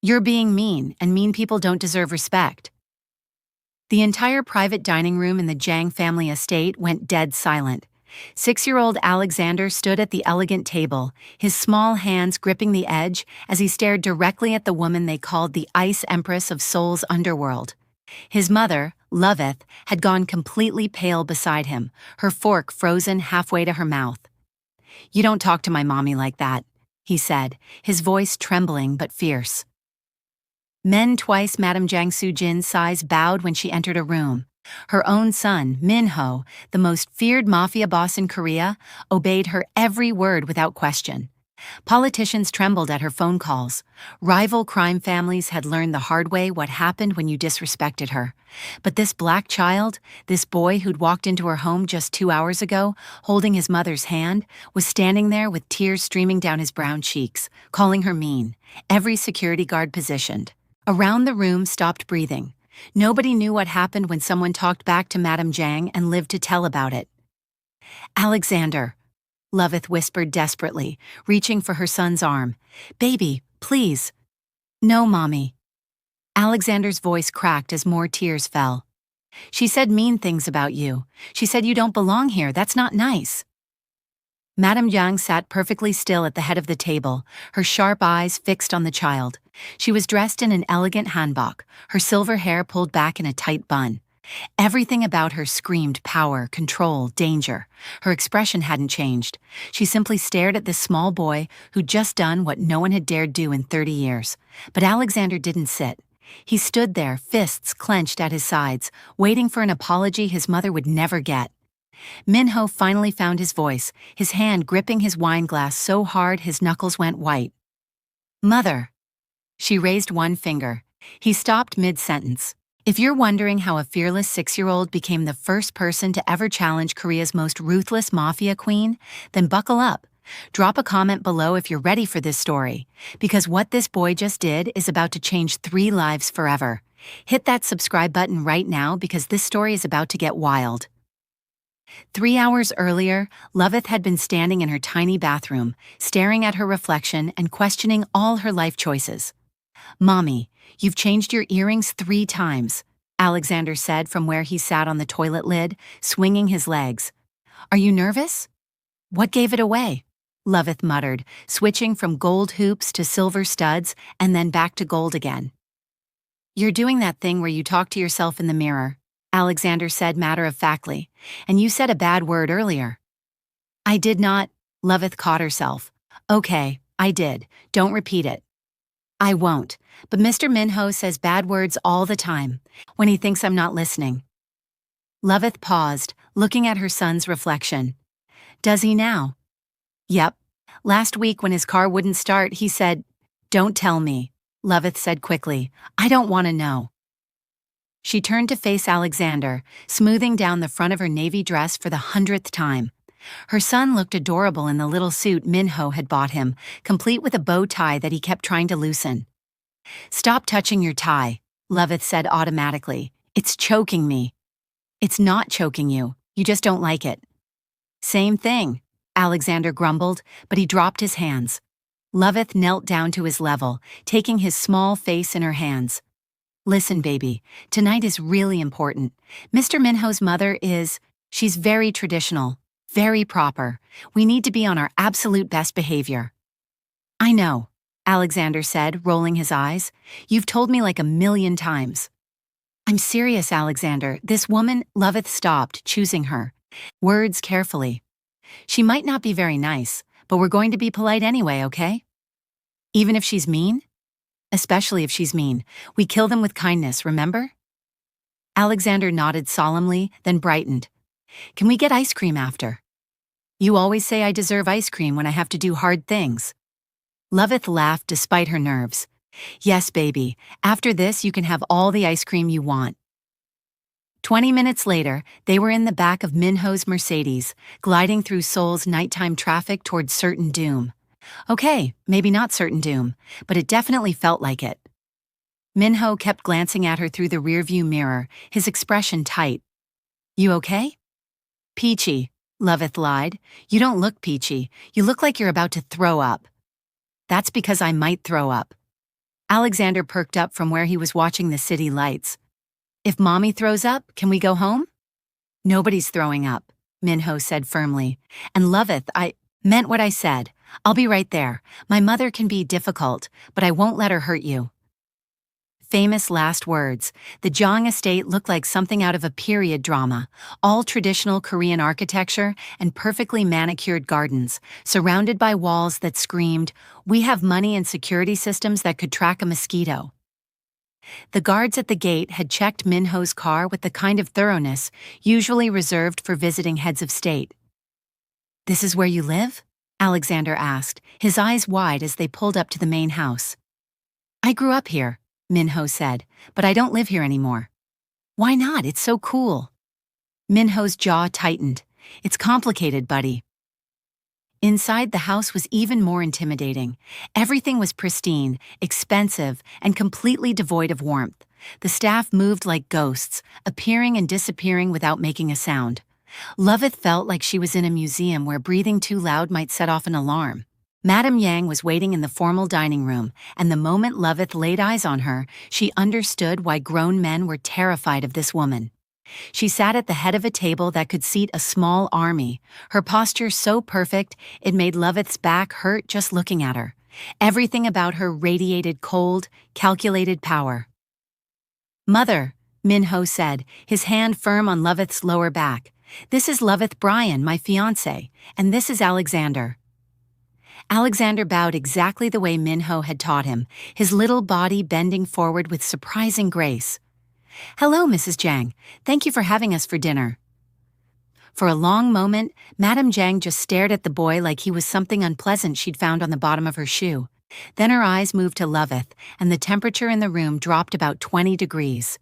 You're being mean, and mean people don't deserve respect. The entire private dining room in the Jang family estate went dead silent. 6-year-old Alexander stood at the elegant table, his small hands gripping the edge as he stared directly at the woman they called the Ice Empress of Seoul's underworld. His mother, Loveth, had gone completely pale beside him, her fork frozen halfway to her mouth. "You don't talk to my mommy like that," he said, his voice trembling but fierce. Men twice Madame Jang Soo-jin's size bowed when she entered a room. Her own son, Minho, the most feared mafia boss in Korea, obeyed her every word without question. Politicians trembled at her phone calls. Rival crime families had learned the hard way what happened when you disrespected her. But this black child, this boy who'd walked into her home just 2 hours ago, holding his mother's hand, was standing there with tears streaming down his brown cheeks, calling her mean, every security guard positioned. Around the room stopped breathing. Nobody knew what happened when someone talked back to Madame Jang and lived to tell about it. "Alexander," Loveth whispered desperately, reaching for her son's arm. "Baby, please." "No, Mommy." Alexander's voice cracked as more tears fell. "She said mean things about you. She said you don't belong here. That's not nice." Madame Jang sat perfectly still at the head of the table, her sharp eyes fixed on the child. She was dressed in an elegant hanbok, her silver hair pulled back in a tight bun. Everything about her screamed power, control, danger. Her expression hadn't changed. She simply stared at this small boy who'd just done what no one had dared do in 30 years. But Alexander didn't sit. He stood there, fists clenched at his sides, waiting for an apology his mother would never get. Minho finally found his voice, his hand gripping his wine glass so hard his knuckles went white. "Mother." She raised one finger. He stopped mid-sentence. "If you're wondering how a fearless 6-year-old became the first person to ever challenge Korea's most ruthless mafia queen, then buckle up. Drop a comment below if you're ready for this story, because what this boy just did is about to change 3 lives forever. Hit that subscribe button right now because this story is about to get wild. 3 hours earlier, Loveth had been standing in her tiny bathroom, staring at her reflection and questioning all her life choices. "Mommy, you've changed your earrings 3 times, Alexander said from where he sat on the toilet lid, swinging his legs. "Are you nervous?" "What gave it away?" Loveth muttered, switching from gold hoops to silver studs and then back to gold again. "You're doing that thing where you talk to yourself in the mirror," Alexander said matter-of-factly, "and you said a bad word earlier." "I did not," Loveth caught herself. "Okay, I did. Don't repeat it." "I won't, but Mr. Minho says bad words all the time, when he thinks I'm not listening." Loveth paused, looking at her son's reflection. "Does he now?" "Yep. Last week when his car wouldn't start, he said, 'Don't tell me,'" Loveth said quickly. "I don't want to know." She turned to face Alexander, smoothing down the front of her navy dress for the 100th time. Her son looked adorable in the little suit Minho had bought him, complete with a bow tie that he kept trying to loosen. "Stop touching your tie," Loveth said automatically. "It's choking me." "It's not choking you. You just don't like it." "Same thing," Alexander grumbled, but he dropped his hands. Loveth knelt down to his level, taking his small face in her hands. "Listen, baby, tonight is really important. Mr. Minho's mother she's very traditional, very proper. We need to be on our absolute best behavior." "I know," Alexander said, rolling his eyes. "You've told me like 1,000,000 times." "I'm serious, Alexander. This woman," Loveth stopped, choosing her words carefully. "She might not be very nice, but we're going to be polite anyway, okay? Even if she's mean? Especially if she's mean. We kill them with kindness, remember?" Alexander nodded solemnly, then brightened. "Can we get ice cream after?" "You always say I deserve ice cream when I have to do hard things." Loveth laughed despite her nerves. "Yes, baby. After this, you can have all the ice cream you want." 20 minutes later, they were in the back of Minho's Mercedes, gliding through Seoul's nighttime traffic towards certain doom. Okay, maybe not certain doom, but it definitely felt like it. Minho kept glancing at her through the rearview mirror, his expression tight. "You okay?" "Peachy," Loveth lied. "You don't look peachy. You look like you're about to throw up." "That's because I might throw up." Alexander perked up from where he was watching the city lights. If Mommy throws up, can we go home? Nobody's throwing up, Minho said firmly. And Loveth, I meant what I said. I'll be right there. My mother can be difficult, but I won't let her hurt you. Famous last words. The Jang estate looked like something out of a period drama, all traditional Korean architecture and perfectly manicured gardens, surrounded by walls that screamed, "We have money and security systems that could track a mosquito." The guards at the gate had checked Minho's car with the kind of thoroughness usually reserved for visiting heads of state. "This is where you live?" Alexander asked, his eyes wide as they pulled up to the main house. "I grew up here," Minho said, "but I don't live here anymore." "Why not? It's so cool." Minho's jaw tightened. "It's complicated, buddy." Inside, the house was even more intimidating. Everything was pristine, expensive, and completely devoid of warmth. The staff moved like ghosts, appearing and disappearing without making a sound. Loveth felt like she was in a museum where breathing too loud might set off an alarm. Madame Yang was waiting in the formal dining room, and the moment Loveth laid eyes on her, she understood why grown men were terrified of this woman. She sat at the head of a table that could seat a small army, her posture so perfect it made Loveth's back hurt just looking at her. Everything about her radiated cold, calculated power. "Mother," Minho said, his hand firm on Loveth's lower back. "This is Loveth Bryan, my fiancé, and this is Alexander." Alexander bowed exactly the way Minho had taught him, his little body bending forward with surprising grace. "Hello, Mrs. Jang. Thank you for having us for dinner." For a long moment, Madame Jang just stared at the boy like he was something unpleasant she'd found on the bottom of her shoe. Then her eyes moved to Loveth, and the temperature in the room dropped about 20 degrees.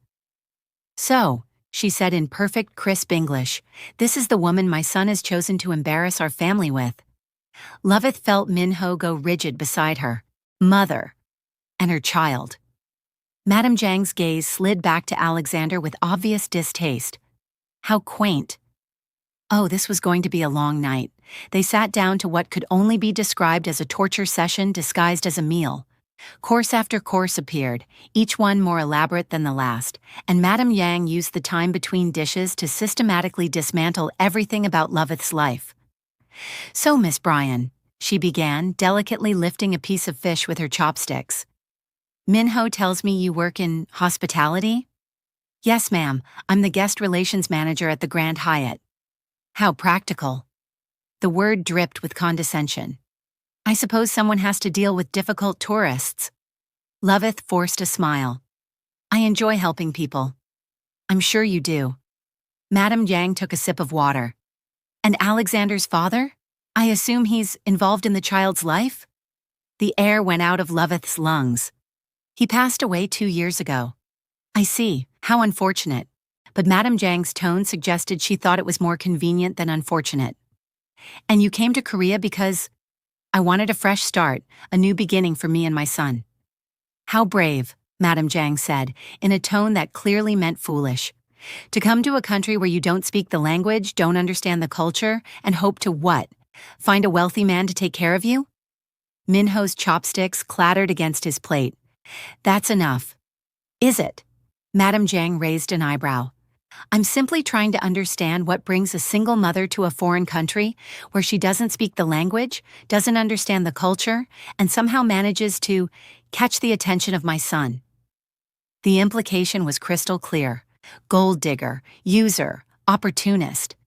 "So," she said in perfect, crisp English, "this is the woman my son has chosen to embarrass our family with." Loveth felt Minho go rigid beside her. Mother. And her child. Madame Jang's gaze slid back to Alexander with obvious distaste. How quaint. Oh, this was going to be a long night. They sat down to what could only be described as a torture session disguised as a meal. Course after course appeared, each one more elaborate than the last, and Madame Yang used the time between dishes to systematically dismantle everything about Loveth's life. "So, Miss Bryan," she began, delicately lifting a piece of fish with her chopsticks. "Minho tells me you work in hospitality?" "Yes, ma'am. I'm the guest relations manager at the Grand Hyatt." "How practical." The word dripped with condescension. "I suppose someone has to deal with difficult tourists." Loveth forced a smile. "I enjoy helping people." "I'm sure you do." Madame Jang took a sip of water. "And Alexander's father? I assume he's involved in the child's life?" The air went out of Loveth's lungs. "He passed away 2 years ago." "I see. How unfortunate." But Madame Jang's tone suggested she thought it was more convenient than unfortunate. "And you came to Korea because—" "I wanted a fresh start, a new beginning for me and my son." "How brave," Madame Jang said, in a tone that clearly meant foolish. "To come to a country where you don't speak the language, don't understand the culture, and hope to what? Find a wealthy man to take care of you?" Minho's chopsticks clattered against his plate. "That's enough." "Is it?" Madame Jang raised an eyebrow. "I'm simply trying to understand what brings a single mother to a foreign country where she doesn't speak the language, doesn't understand the culture, and somehow manages to catch the attention of my son." The implication was crystal clear. Gold digger, user, opportunist.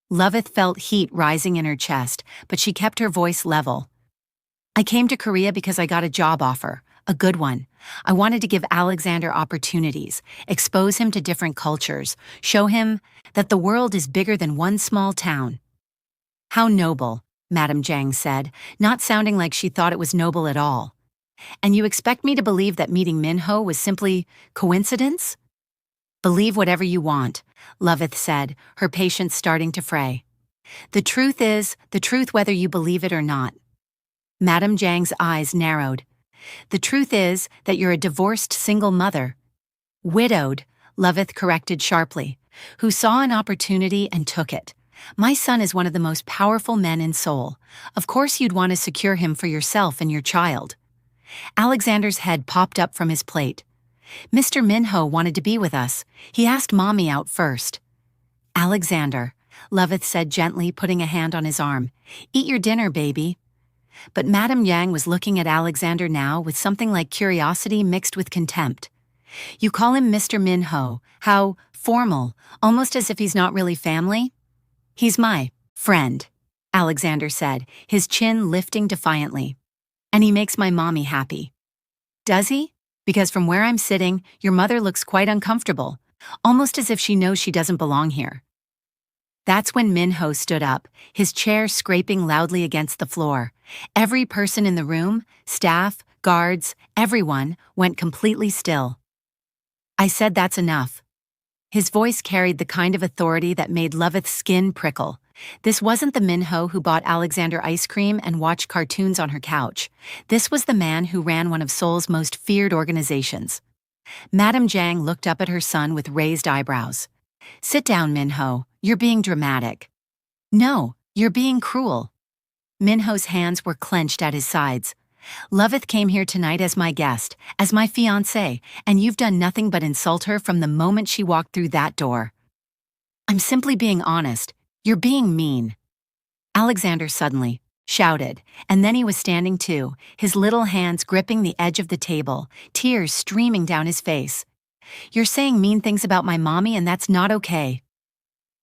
Loveth felt heat rising in her chest, but she kept her voice level. "I came to Korea because I got a job offer, a good one. I wanted to give Alexander opportunities, expose him to different cultures, show him that the world is bigger than one small town." "How noble," Madame Jang said, not sounding like she thought it was noble at all. "And you expect me to believe that meeting Minho was simply coincidence?" "Believe whatever you want," Loveth said, her patience starting to fray. "The truth is, the truth whether you believe it or not." Madame Jang's eyes narrowed. "The truth is that you're a divorced single mother." "Widowed," Loveth corrected sharply, "who saw an opportunity and took it. My son is one of the most powerful men in Seoul. Of course you'd want to secure him for yourself and your child." Alexander's head popped up from his plate. Mr. Minho wanted to be with us. He asked Mommy out first. Alexander, Loveth said gently, putting a hand on his arm. Eat your dinner, baby. But Madame Yang was looking at Alexander now with something like curiosity mixed with contempt. You call him Mr. Minho. How formal, almost as if he's not really family. He's my friend, Alexander said, his chin lifting defiantly. And he makes my mommy happy. Does he? Because from where I'm sitting, your mother looks quite uncomfortable, almost as if she knows she doesn't belong here. That's when Minho stood up, his chair scraping loudly against the floor. Every person in the room, staff, guards, everyone, went completely still. I said that's enough. His voice carried the kind of authority that made Loveth's skin prickle. This wasn't the Minho who bought Alexander ice cream and watched cartoons on her couch. This was the man who ran one of Seoul's most feared organizations. Madame Jang looked up at her son with raised eyebrows. Sit down, Minho. You're being dramatic. No, you're being cruel. Minho's hands were clenched at his sides. Loveth came here tonight as my guest, as my fiancé, and you've done nothing but insult her from the moment she walked through that door. I'm simply being honest. You're being mean. Alexander suddenly shouted, and then he was standing too, his little hands gripping the edge of the table, tears streaming down his face. You're saying mean things about my mommy, and that's not okay.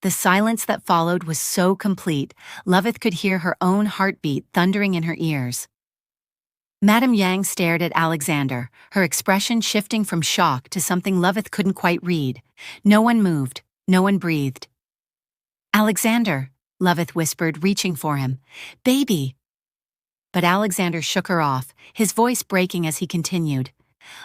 The silence that followed was so complete, Loveth could hear her own heartbeat thundering in her ears. Madame Yang stared at Alexander, her expression shifting from shock to something Loveth couldn't quite read. No one moved, no one breathed. Alexander, Loveth whispered, reaching for him. Baby! But Alexander shook her off, his voice breaking as he continued.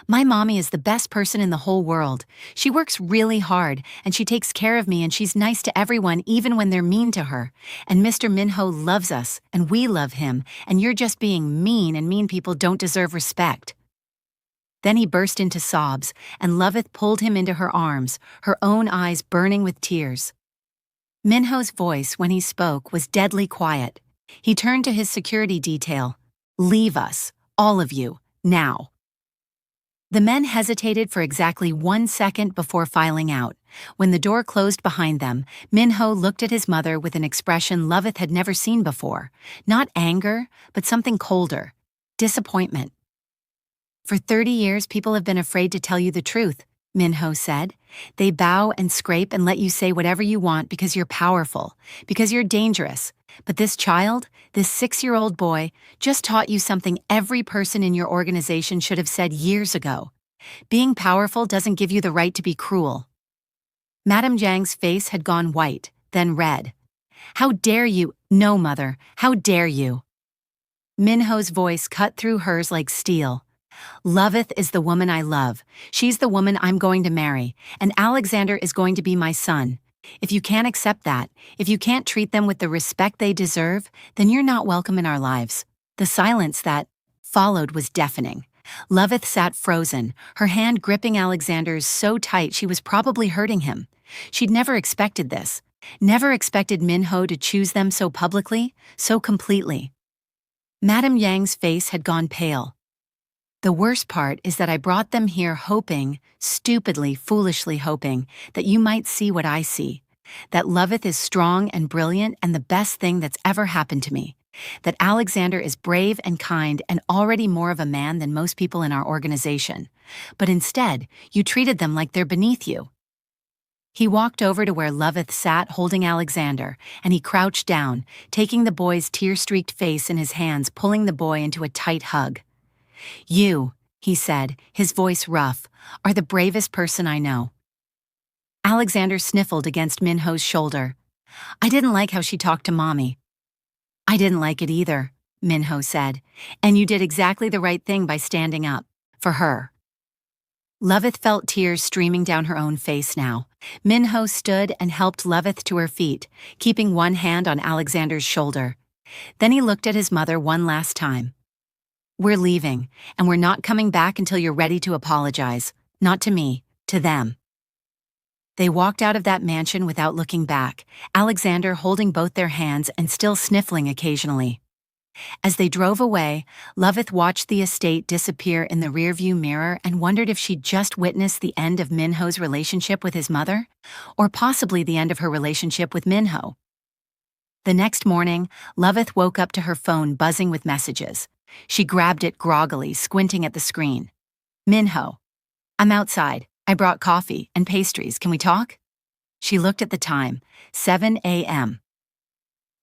My mommy is the best person in the whole world. She works really hard, and she takes care of me, and she's nice to everyone even when they're mean to her. And Mr. Minho loves us, and we love him, and you're just being mean, and mean people don't deserve respect. Then he burst into sobs, and Loveth pulled him into her arms, her own eyes burning with tears. Minho's voice, when he spoke, was deadly quiet. He turned to his security detail. Leave us, all of you, now. The men hesitated for exactly 1 second before filing out. When the door closed behind them, Minho looked at his mother with an expression Loveth had never seen before. Not anger, but something colder. Disappointment. For 30 years, people have been afraid to tell you the truth, Minho said. They bow and scrape and let you say whatever you want because you're powerful, because you're dangerous. But this child, this 6-year-old boy, just taught you something every person in your organization should have said years ago. Being powerful doesn't give you the right to be cruel. Madame Jang's face had gone white, then red. How dare you? No, Mother, how dare you? Minho's voice cut through hers like steel. Loveth is the woman I love. She's the woman I'm going to marry, and Alexander is going to be my son. If you can't accept that, if you can't treat them with the respect they deserve, then you're not welcome in our lives. The silence that followed was deafening. Loveth sat frozen, her hand gripping Alexander's so tight she was probably hurting him. She'd never expected this, never expected Minho to choose them so publicly, so completely. Madame Yang's face had gone pale. The worst part is that I brought them here hoping, stupidly, foolishly hoping, that you might see what I see. That Loveth is strong and brilliant and the best thing that's ever happened to me. That Alexander is brave and kind and already more of a man than most people in our organization. But instead, you treated them like they're beneath you. He walked over to where Loveth sat holding Alexander, and he crouched down, taking the boy's tear-streaked face in his hands, pulling the boy into a tight hug. You, he said, his voice rough, are the bravest person I know. Alexander sniffled against Minho's shoulder. I didn't like how she talked to Mommy. I didn't like it either, Minho said, and you did exactly the right thing by standing up. For her. Loveth felt tears streaming down her own face now. Minho stood and helped Loveth to her feet, keeping one hand on Alexander's shoulder. Then he looked at his mother one last time. We're leaving, and we're not coming back until you're ready to apologize. Not to me, to them. They walked out of that mansion without looking back, Alexander holding both their hands and still sniffling occasionally. As they drove away, Loveth watched the estate disappear in the rearview mirror and wondered if she'd just witnessed the end of Minho's relationship with his mother, or possibly the end of her relationship with Minho. The next morning, Loveth woke up to her phone buzzing with messages. She grabbed it groggily, squinting at the screen. Minho. I'm outside. I brought coffee and pastries. Can we talk? She looked at the time, 7 a.m.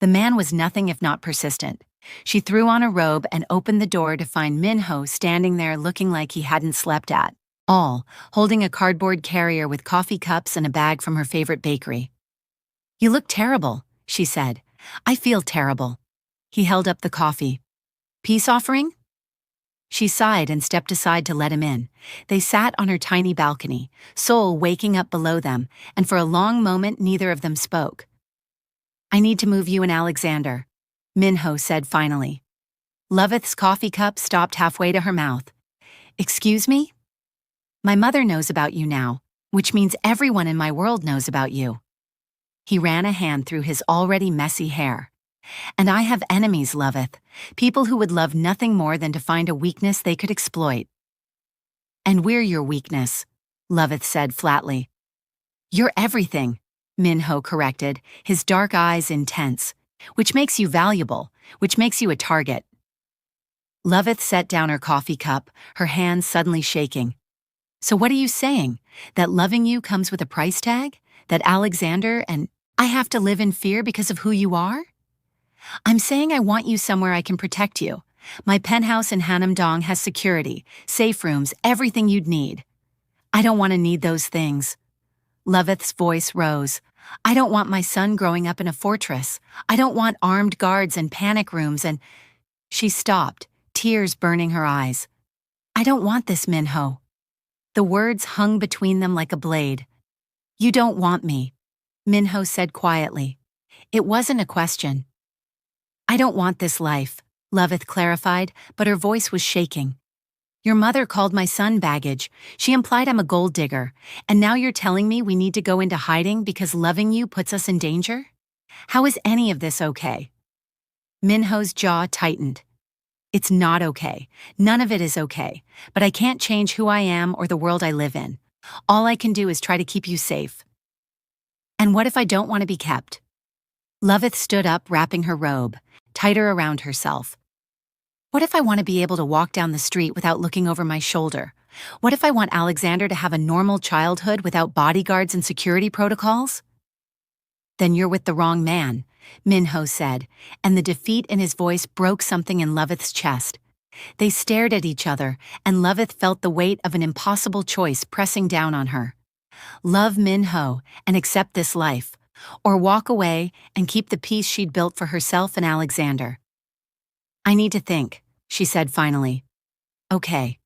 The man was nothing if not persistent. She threw on a robe and opened the door to find Minho standing there looking like he hadn't slept at all, holding a cardboard carrier with coffee cups and a bag from her favorite bakery. You look terrible, she said. I feel terrible. He held up the coffee. Peace offering? She sighed and stepped aside to let him in. They sat on her tiny balcony, Seoul waking up below them, and for a long moment neither of them spoke. I need to move you and Alexander, Minho said finally. Loveth's coffee cup stopped halfway to her mouth. Excuse me? My mother knows about you now, which means everyone in my world knows about you. He ran a hand through his already messy hair. And I have enemies, Loveth, people who would love nothing more than to find a weakness they could exploit. And we're your weakness, Loveth said flatly. You're everything, Minho corrected, his dark eyes intense, which makes you valuable, which makes you a target. Loveth set down her coffee cup, her hands suddenly shaking. So what are you saying? That loving you comes with a price tag? That Alexander and I have to live in fear because of who you are? I'm saying I want you somewhere I can protect you. My penthouse in Hanam-dong has security, safe rooms, everything you'd need. I don't want to need those things. Loveth's voice rose. I don't want my son growing up in a fortress. I don't want armed guards and panic rooms and… She stopped, tears burning her eyes. I don't want this, Minho. The words hung between them like a blade. You don't want me, Minho said quietly. It wasn't a question. I don't want this life, Loveth clarified, but her voice was shaking. Your mother called my son baggage. She implied I'm a gold digger. And now you're telling me we need to go into hiding because loving you puts us in danger? How is any of this okay? Minho's jaw tightened. It's not okay. None of it is okay. But I can't change who I am or the world I live in. All I can do is try to keep you safe. And what if I don't want to be kept? Loveth stood up, wrapping her robe tighter around herself. What if I want to be able to walk down the street without looking over my shoulder? What if I want Alexander to have a normal childhood without bodyguards and security protocols? Then you're with the wrong man, Minho said, and the defeat in his voice broke something in Loveth's chest. They stared at each other, and Loveth felt the weight of an impossible choice pressing down on her. Love Minho and accept this life, or walk away and keep the peace she'd built for herself and Alexander. I need to think, she said finally. Okay.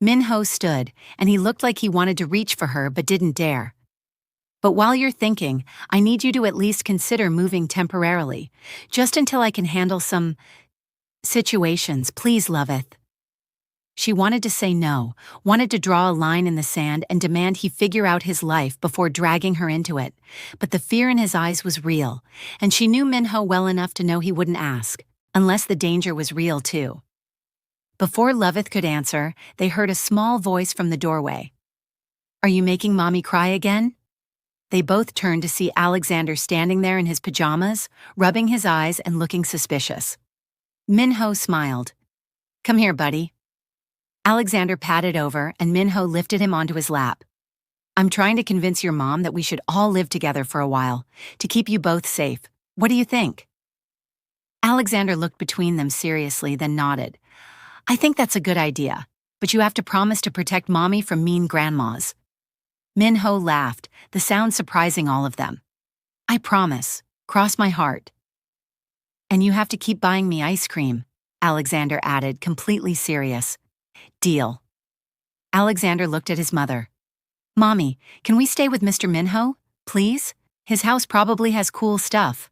Minho stood, and he looked like he wanted to reach for her but didn't dare. But while you're thinking, I need you to at least consider moving temporarily, just until I can handle some situations, please, Loveth. She wanted to say no, wanted to draw a line in the sand and demand he figure out his life before dragging her into it, but the fear in his eyes was real, and she knew Minho well enough to know he wouldn't ask, unless the danger was real too. Before Loveth could answer, they heard a small voice from the doorway. Are you making Mommy cry again? They both turned to see Alexander standing there in his pajamas, rubbing his eyes and looking suspicious. Minho smiled. Come here, buddy. Alexander patted over and Minho lifted him onto his lap. I'm trying to convince your mom that we should all live together for a while, to keep you both safe. What do you think? Alexander looked between them seriously, then nodded. I think that's a good idea, but you have to promise to protect Mommy from mean grandmas. Minho laughed, the sound surprising all of them. I promise. Cross my heart. And you have to keep buying me ice cream, Alexander added, completely serious. Deal. Alexander looked at his mother. Mommy, can we stay with Mr. Minho, please? His house probably has cool stuff.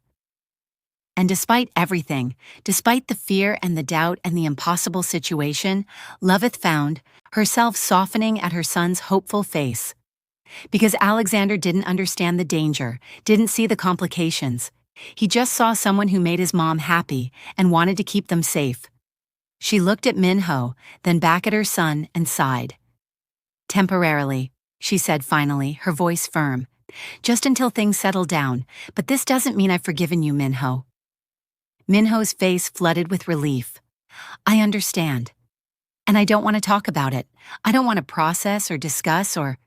And despite everything, despite the fear and the doubt and the impossible situation, Loveth found herself softening at her son's hopeful face. Because Alexander didn't understand the danger, didn't see the complications, He just saw someone who made his mom happy and wanted to keep them safe. She looked at Minho, then back at her son and sighed. Temporarily, she said finally, her voice firm. Just until things settle down, but this doesn't mean I've forgiven you, Minho. Minho's face flooded with relief. I understand. And I don't want to talk about it. I don't want to process or discuss or...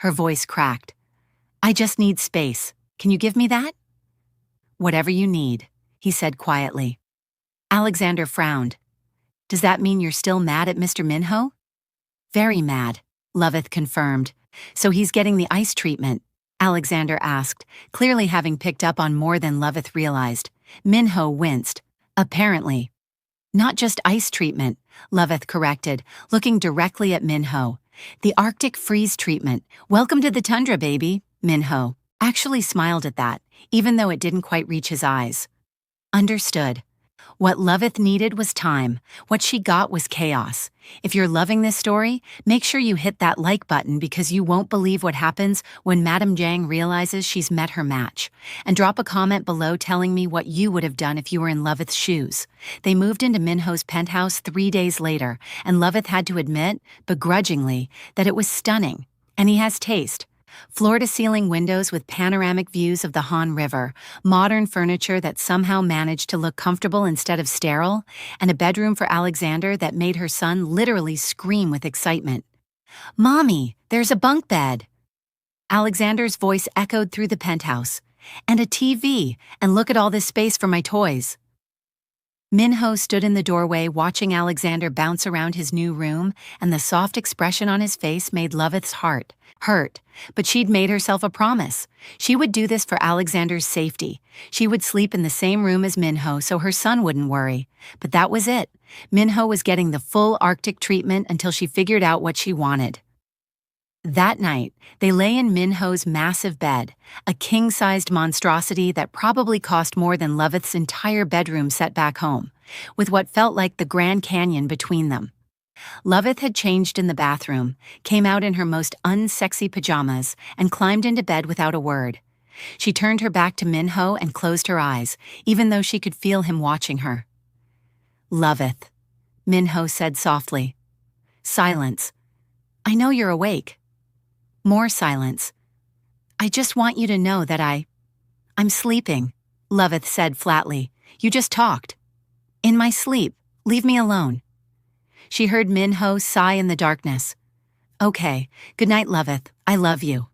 Her voice cracked. I just need space. Can you give me that? Whatever you need, he said quietly. Alexander frowned. Does that mean you're still mad at Mr. Minho? Very mad, Loveth confirmed. So he's getting the ice treatment? Alexander asked, clearly having picked up on more than Loveth realized. Minho winced. Apparently. Not just ice treatment, Loveth corrected, looking directly at Minho. The Arctic freeze treatment. Welcome to the tundra, baby. Minho actually smiled at that, even though it didn't quite reach his eyes. Understood. What Loveth needed was time. What she got was chaos. If you're loving this story, make sure you hit that like button because you won't believe what happens when Madame Jang realizes she's met her match. And drop a comment below telling me what you would have done if you were in Loveth's shoes. They moved into Minho's penthouse 3 days later, and Loveth had to admit, begrudgingly, that it was stunning. And he has taste. Floor-to-ceiling windows with panoramic views of the Han River, modern furniture that somehow managed to look comfortable instead of sterile, and a bedroom for Alexander that made her son literally scream with excitement. Mommy, there's a bunk bed! Alexander's voice echoed through the penthouse. And a TV, and look at all this space for my toys. Minho stood in the doorway watching Alexander bounce around his new room, and the soft expression on his face made Loveth's heart hurt. But she'd made herself a promise. She would do this for Alexander's safety. She would sleep in the same room as Minho so her son wouldn't worry. But that was it. Minho was getting the full Arctic treatment until she figured out what she wanted. That night, they lay in Minho's massive bed, a king-sized monstrosity that probably cost more than Loveth's entire bedroom set back home, with what felt like the Grand Canyon between them. Loveth had changed in the bathroom, came out in her most unsexy pajamas, and climbed into bed without a word. She turned her back to Minho and closed her eyes, even though she could feel him watching her. Loveth, Minho said softly. Silence. I know you're awake. More silence. I just want you to know that I'm sleeping, Loveth said flatly. You just talked. In my sleep. Leave me alone. She heard Minho sigh in the darkness. Okay, good night, Loveth. I love you.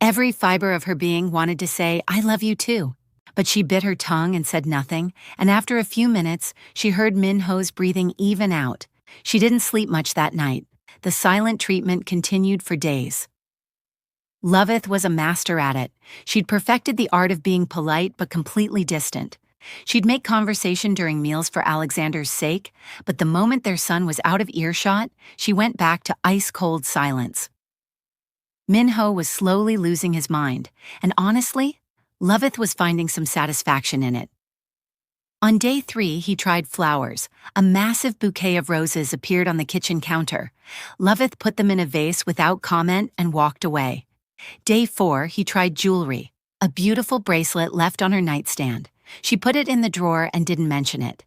Every fiber of her being wanted to say, I love you too. But she bit her tongue and said nothing, and after a few minutes, she heard Minho's breathing even out. She didn't sleep much that night. The silent treatment continued for days. Loveth was a master at it. She'd perfected the art of being polite but completely distant. She'd make conversation during meals for Alexander's sake, but the moment their son was out of earshot, she went back to ice-cold silence. Minho was slowly losing his mind, and honestly, Loveth was finding some satisfaction in it. On day 3, he tried flowers. A massive bouquet of roses appeared on the kitchen counter. Loveth put them in a vase without comment and walked away. Day 4, he tried jewelry. A beautiful bracelet left on her nightstand. She put it in the drawer and didn't mention it.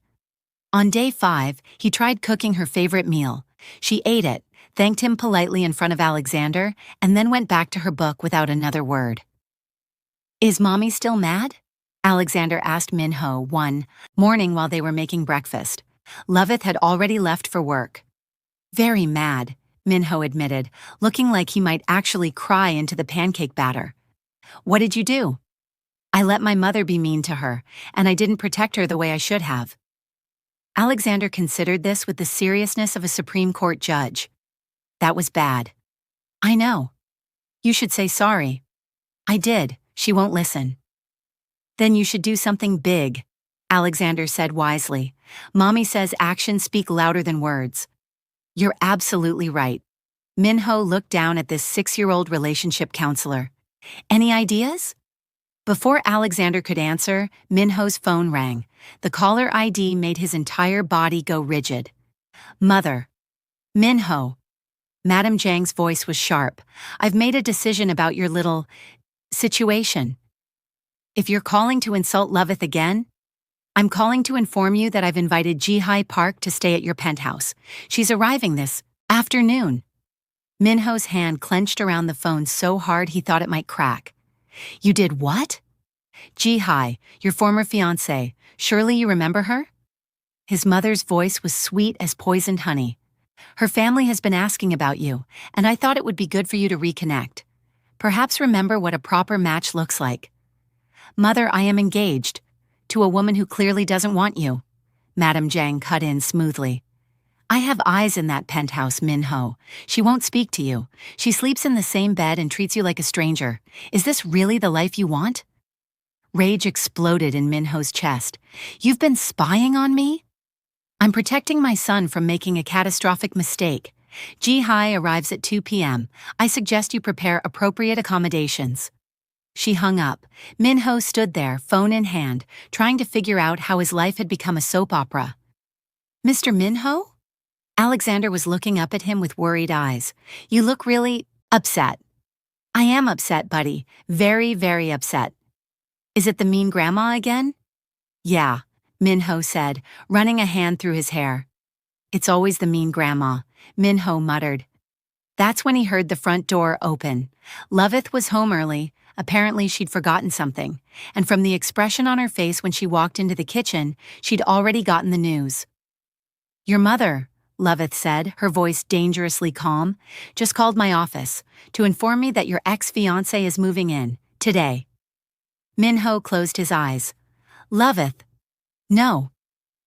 On day 5, he tried cooking her favorite meal. She ate it, thanked him politely in front of Alexander, and then went back to her book without another word. Is Mommy still mad? Alexander asked Minho one morning while they were making breakfast. Loveth had already left for work. Very mad, Minho admitted, looking like he might actually cry into the pancake batter. What did you do? I let my mother be mean to her, and I didn't protect her the way I should have. Alexander considered this with the seriousness of a Supreme Court judge. That was bad. I know. You should say sorry. I did. She won't listen. Then you should do something big, Alexander said wisely. Mommy says actions speak louder than words. You're absolutely right. Minho looked down at this 6-year-old relationship counselor. Any ideas? Before Alexander could answer, Minho's phone rang. The caller ID made his entire body go rigid. Mother. Minho. Madame Jang's voice was sharp. I've made a decision about your little situation. If you're calling to insult Loveth again, I'm calling to inform you that I've invited Jihi Park to stay at your penthouse. She's arriving this afternoon. Minho's hand clenched around the phone so hard he thought it might crack. You did what? Jihi, your former fiancée. Surely you remember her? His mother's voice was sweet as poisoned honey. Her family has been asking about you, and I thought it would be good for you to reconnect. Perhaps remember what a proper match looks like. Mother, I am engaged. To a woman who clearly doesn't want you. Madam Jang cut in smoothly. I have eyes in that penthouse, Minho. She won't speak to you. She sleeps in the same bed and treats you like a stranger. Is this really the life you want? Rage exploded in Minho's chest. You've been spying on me? I'm protecting my son from making a catastrophic mistake. Jihi arrives at 2 p.m. I suggest you prepare appropriate accommodations. She hung up. Minho stood there, phone in hand, trying to figure out how his life had become a soap opera. Mr. Minho? Alexander was looking up at him with worried eyes. You look really upset. I am upset, buddy. Very, very upset. Is it the mean grandma again? Yeah, Minho said, running a hand through his hair. It's always the mean grandma, Minho muttered. That's when he heard the front door open. Loveth was home early. Apparently she'd forgotten something, and from the expression on her face when she walked into the kitchen, she'd already gotten the news. Your mother, Loveth said, her voice dangerously calm, just called my office to inform me that your ex-fiancee is moving in, today. Minho closed his eyes. Loveth. No.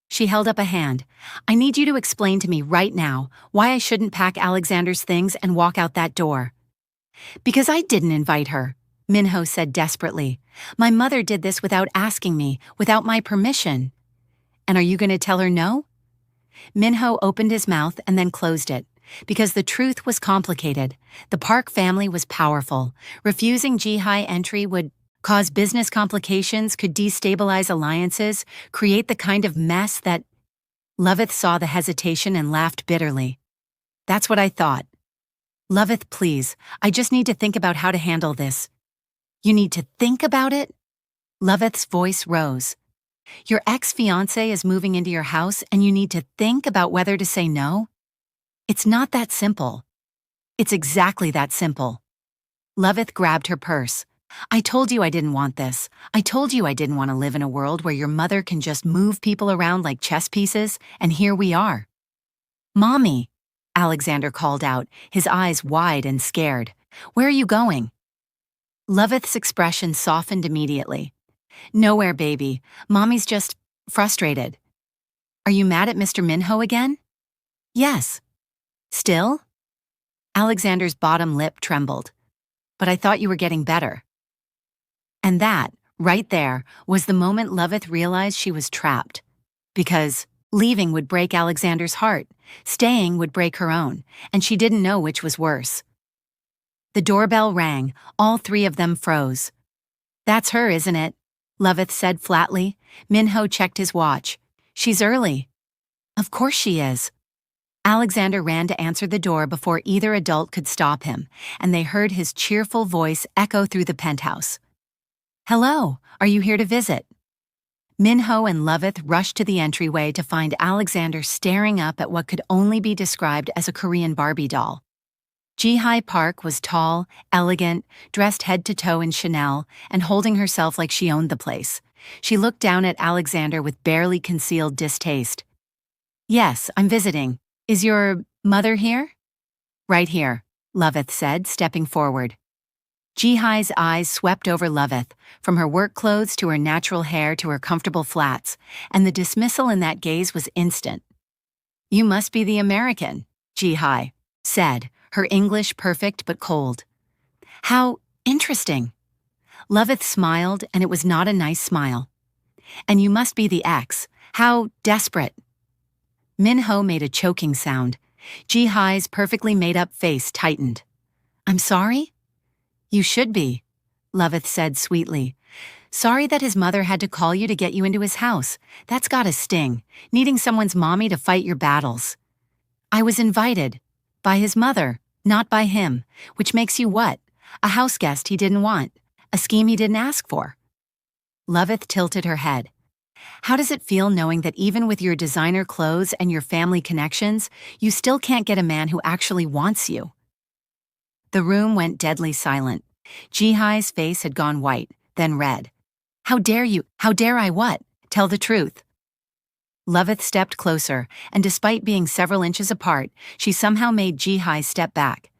She held up a hand. I need you to explain to me right now why I shouldn't pack Alexander's things and walk out that door. Because I didn't invite her, Minho said desperately. My mother did this without asking me, without my permission. And are you going to tell her no? Minho opened his mouth and then closed it, because the truth was complicated. The Park family was powerful. Refusing Jihi entry would cause business complications, could destabilize alliances, create the kind of mess that... Loveth saw the hesitation and laughed bitterly. That's what I thought. Loveth, please, I just need to think about how to handle this. You need to think about it? Loveth's voice rose. Your ex-fiancé is moving into your house and you need to think about whether to say no? It's not that simple. It's exactly that simple. Loveth grabbed her purse. I told you I didn't want this. I told you I didn't want to live in a world where your mother can just move people around like chess pieces, and here we are. Mommy, Alexander called out, his eyes wide and scared. Where are you going? Loveth's expression softened immediately. Nowhere, baby. Mommy's just frustrated. Are you mad at Mr. Minho again? Yes. Still? Alexander's bottom lip trembled. But I thought you were getting better. And that, right there, was the moment Loveth realized she was trapped. Because leaving would break Alexander's heart, staying would break her own, and she didn't know which was worse. The doorbell rang. All three of them froze. That's her, isn't it? Loveth said flatly. Minho checked his watch. She's early. Of course she is. Alexander ran to answer the door before either adult could stop him, and they heard his cheerful voice echo through the penthouse. Hello, are you here to visit? Minho and Loveth rushed to the entryway to find Alexander staring up at what could only be described as a Korean Barbie doll. Jihi Park was tall, elegant, dressed head to toe in Chanel, and holding herself like she owned the place. She looked down at Alexander with barely concealed distaste. Yes, I'm visiting. Is your mother here? Right here, Loveth said, stepping forward. Jihi's eyes swept over Loveth, from her work clothes to her natural hair to her comfortable flats, and the dismissal in that gaze was instant. You must be the American, Jihi said, her English perfect but cold. How interesting. Loveth smiled, and it was not a nice smile. And you must be the ex. How desperate. Minho made a choking sound. Jihi's perfectly made-up face tightened. I'm sorry? You should be, Loveth said sweetly. Sorry that his mother had to call you to get you into his house. That's gotta sting, needing someone's mommy to fight your battles. I was invited. By his mother, not by him, which makes you what? A house guest he didn't want, a scheme he didn't ask for. Loveth tilted her head. How does it feel knowing that even with your designer clothes and your family connections, you still can't get a man who actually wants you? The room went deadly silent. Jihi's face had gone white, then red. How dare you? How dare I what? Tell the truth. Loveth stepped closer, and despite being several inches apart, she somehow made Jihi step back.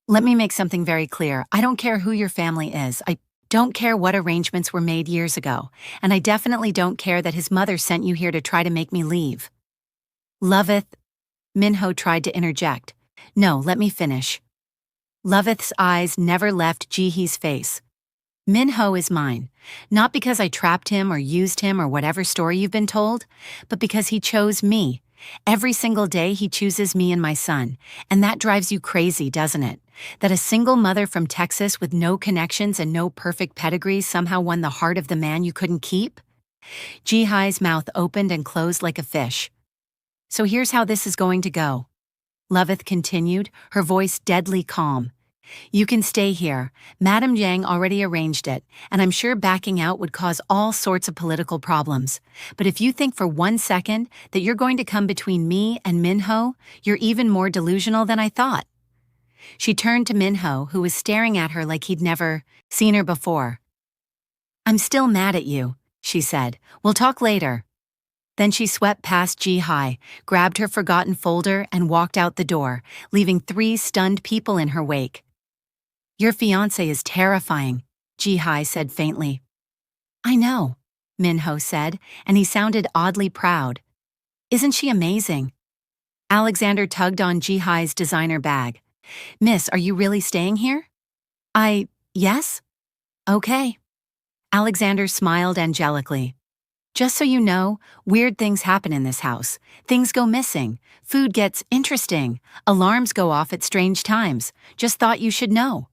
Let me make something very clear. I don't care who your family is. I don't care what arrangements were made years ago, and I definitely don't care that his mother sent you here to try to make me leave. Loveth, Minho tried to interject. No, let me finish. Loveth's eyes never left Jihi's face. Minho is mine, not because I trapped him or used him or whatever story you've been told, but because he chose me. Every single day he chooses me and my son, and that drives you crazy, doesn't it? That a single mother from Texas with no connections and no perfect pedigree somehow won the heart of the man you couldn't keep? Jihi's mouth opened and closed like a fish. So here's how this is going to go. Loveth continued, her voice deadly calm. You can stay here. Madam Jang already arranged it, and I'm sure backing out would cause all sorts of political problems. But if you think for 1 second that you're going to come between me and Minho, you're even more delusional than I thought. She turned to Minho, who was staring at her like he'd never seen her before. I'm still mad at you, she said. We'll talk later. Then she swept past Jihi, grabbed her forgotten folder, and walked out the door, leaving 3 stunned people in her wake. Your fiancé is terrifying, Jihi said faintly. I know, Minho said, and he sounded oddly proud. Isn't she amazing? Alexander tugged on Jihi's designer bag. Miss, are you really staying here? Yes? Okay. Alexander smiled angelically. Just so you know, weird things happen in this house. Things go missing. Food gets interesting. Alarms go off at strange times. Just thought you should know.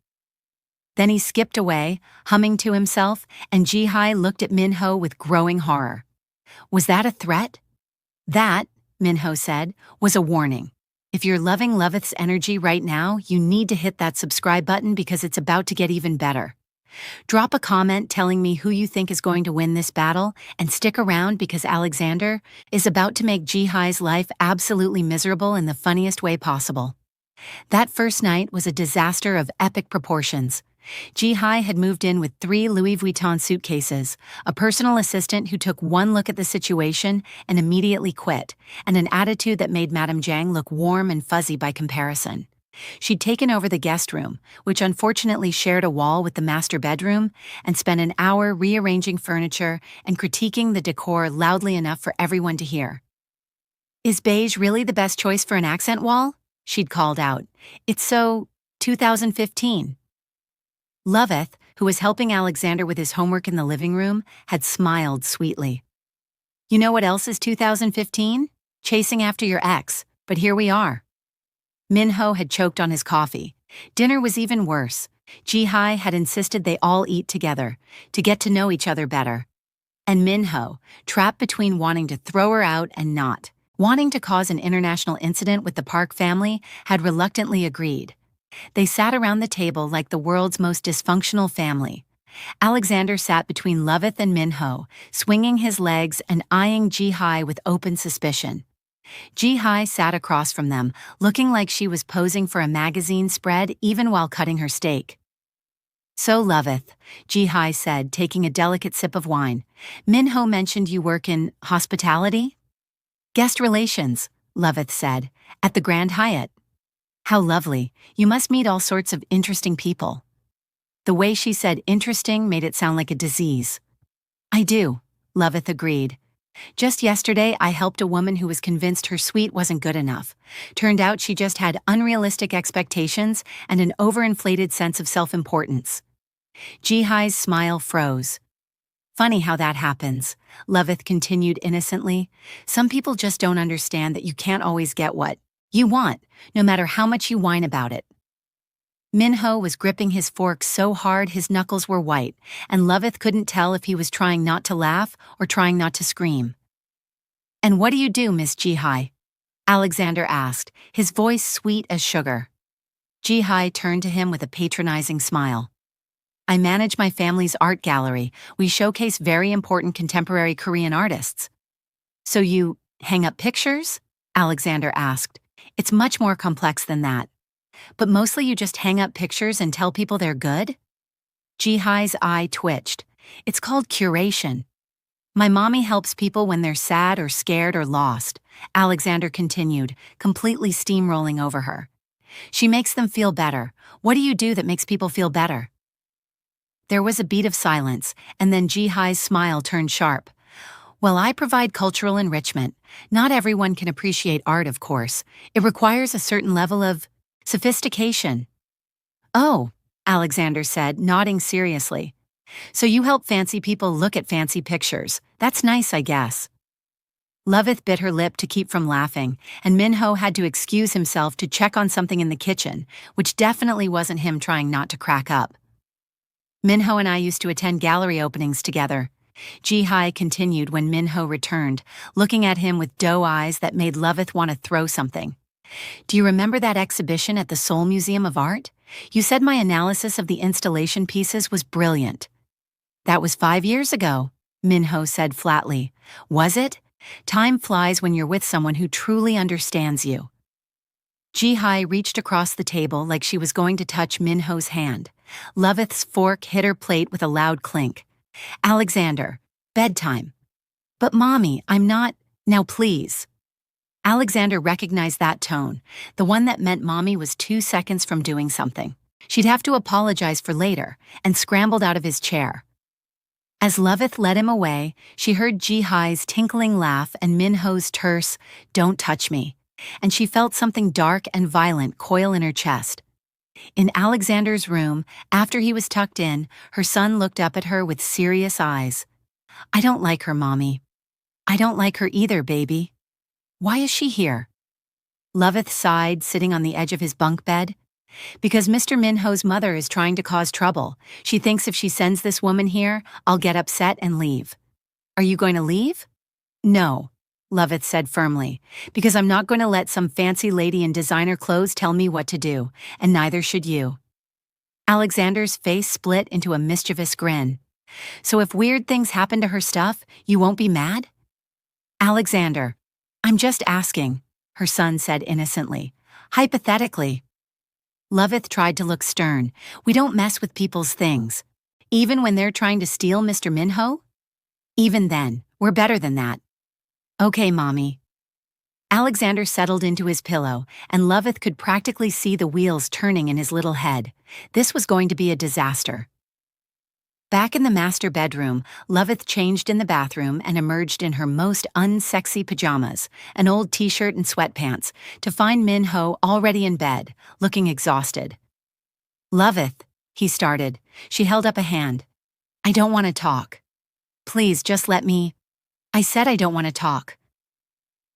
Then he skipped away, humming to himself, and Jihi looked at Minho with growing horror. Was that a threat? That, Minho said, was a warning. If you're loving Loveth's energy right now, you need to hit that subscribe button because it's about to get even better. Drop a comment telling me who you think is going to win this battle, and stick around because Alexander is about to make Jihi's life absolutely miserable in the funniest way possible. That first night was a disaster of epic proportions. Jihi had moved in with 3 Louis Vuitton suitcases, a personal assistant who took one look at the situation and immediately quit, and an attitude that made Madame Jang look warm and fuzzy by comparison. She'd taken over the guest room, which unfortunately shared a wall with the master bedroom, and spent an hour rearranging furniture and critiquing the decor loudly enough for everyone to hear. Is beige really the best choice for an accent wall? She'd called out. It's so 2015. Loveth, who was helping Alexander with his homework in the living room, had smiled sweetly. You know what else is 2015? Chasing after your ex, but here we are. Minho had choked on his coffee. Dinner was even worse. Jihi had insisted they all eat together, to get to know each other better. And Minho, trapped between wanting to throw her out and not, wanting to cause an international incident with the Park family, had reluctantly agreed. They sat around the table like the world's most dysfunctional family. Alexander sat between Loveth and Minho, swinging his legs and eyeing Jihi with open suspicion. Jihi sat across from them, looking like she was posing for a magazine spread even while cutting her steak. So Loveth, Jihi said, taking a delicate sip of wine, Minho mentioned you work in hospitality? Guest relations, Loveth said, at the Grand Hyatt. How lovely. You must meet all sorts of interesting people. The way she said interesting made it sound like a disease. I do, Loveth agreed. Just yesterday, I helped a woman who was convinced her suite wasn't good enough. Turned out she just had unrealistic expectations and an overinflated sense of self-importance. Jihi's smile froze. Funny how that happens, Loveth continued innocently. Some people just don't understand that you can't always get what you want, no matter how much you whine about it. Minho was gripping his fork so hard his knuckles were white, and Loveth couldn't tell if he was trying not to laugh or trying not to scream. And what do you do, Miss Jihi? Alexander asked, his voice sweet as sugar. Jihi turned to him with a patronizing smile. I manage my family's art gallery. We showcase very important contemporary Korean artists. So you hang up pictures? Alexander asked. It's much more complex than that. But mostly you just hang up pictures and tell people they're good? Jihi's eye twitched. It's called curation. My mommy helps people when they're sad or scared or lost, Alexander continued, completely steamrolling over her. She makes them feel better. What do you do that makes people feel better? There was a beat of silence, and then Jihi's smile turned sharp. Well, I provide cultural enrichment. Not everyone can appreciate art, of course. It requires a certain level of sophistication. Oh, Alexander said, nodding seriously. So you help fancy people look at fancy pictures. That's nice, I guess. Loveth bit her lip to keep from laughing, and Minho had to excuse himself to check on something in the kitchen, which definitely wasn't him trying not to crack up. Minho and I used to attend gallery openings together. Jihi continued when Minho returned, looking at him with doe eyes that made Loveth want to throw something. Do you remember that exhibition at the Seoul Museum of Art? You said my analysis of the installation pieces was brilliant. That was 5 years ago, Minho said flatly. Was it? Time flies when you're with someone who truly understands you. Jihi reached across the table like she was going to touch Minho's hand. Loveth's fork hit her plate with a loud clink. Alexander, bedtime. But Mommy, I'm not. Now please. Alexander recognized that tone, the one that meant Mommy was 2 seconds from doing something. She'd have to apologize for later, and scrambled out of his chair. As Loveth led him away, she heard Jihi's tinkling laugh and Minho's terse, "Don't touch me," and she felt something dark and violent coil in her chest. In Alexander's room, after he was tucked in, her son looked up at her with serious eyes. I don't like her, Mommy. I don't like her either, baby. Why is she here? Loveth sighed, sitting on the edge of his bunk bed. Because Mr. Minho's mother is trying to cause trouble. She thinks if she sends this woman here, I'll get upset and leave. Are you going to leave? No, Loveth said firmly, because I'm not going to let some fancy lady in designer clothes tell me what to do, and neither should you. Alexander's face split into a mischievous grin. So if weird things happen to her stuff, you won't be mad? Alexander, I'm just asking, her son said innocently. Hypothetically. Loveth tried to look stern. We don't mess with people's things. Even when they're trying to steal Mr. Minho? Even then, we're better than that. Okay, Mommy. Alexander settled into his pillow, and Loveth could practically see the wheels turning in his little head. This was going to be a disaster. Back in the master bedroom, Loveth changed in the bathroom and emerged in her most unsexy pajamas, an old t-shirt and sweatpants, to find Minho already in bed, looking exhausted. Loveth, he started. She held up a hand. I don't want to talk. Please, just let me. I said I don't want to talk.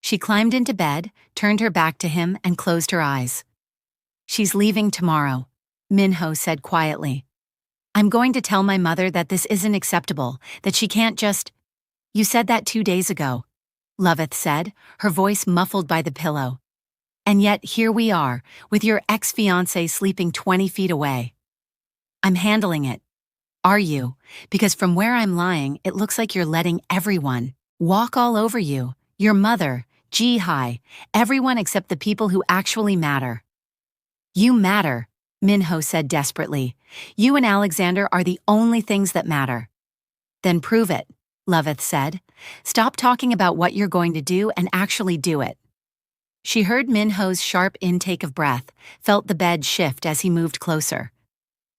She climbed into bed, turned her back to him, and closed her eyes. She's leaving tomorrow, Minho said quietly. I'm going to tell my mother that this isn't acceptable, that she can't just. You said that 2 days ago, Loveth said, her voice muffled by the pillow. And yet here we are, with your ex-fiancee sleeping 20 feet away. I'm handling it. Are you? Because from where I'm lying, it looks like you're letting everyone walk all over you, your mother, Jihi, everyone except the people who actually matter. You matter, Minho said desperately. You and Alexander are the only things that matter. Then prove it, Loveth said. Stop talking about what you're going to do and actually do it. She heard Minho's sharp intake of breath, felt the bed shift as he moved closer.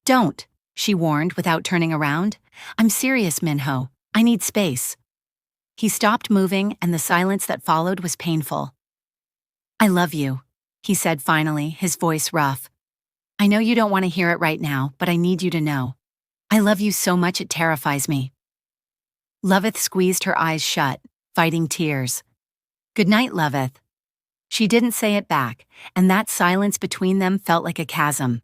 Don't, she warned without turning around. I'm serious, Minho. I need space. He stopped moving, and the silence that followed was painful. I love you, he said finally, his voice rough. I know you don't want to hear it right now, but I need you to know. I love you so much it terrifies me. Loveth squeezed her eyes shut, fighting tears. Good night, Loveth. She didn't say it back, and that silence between them felt like a chasm.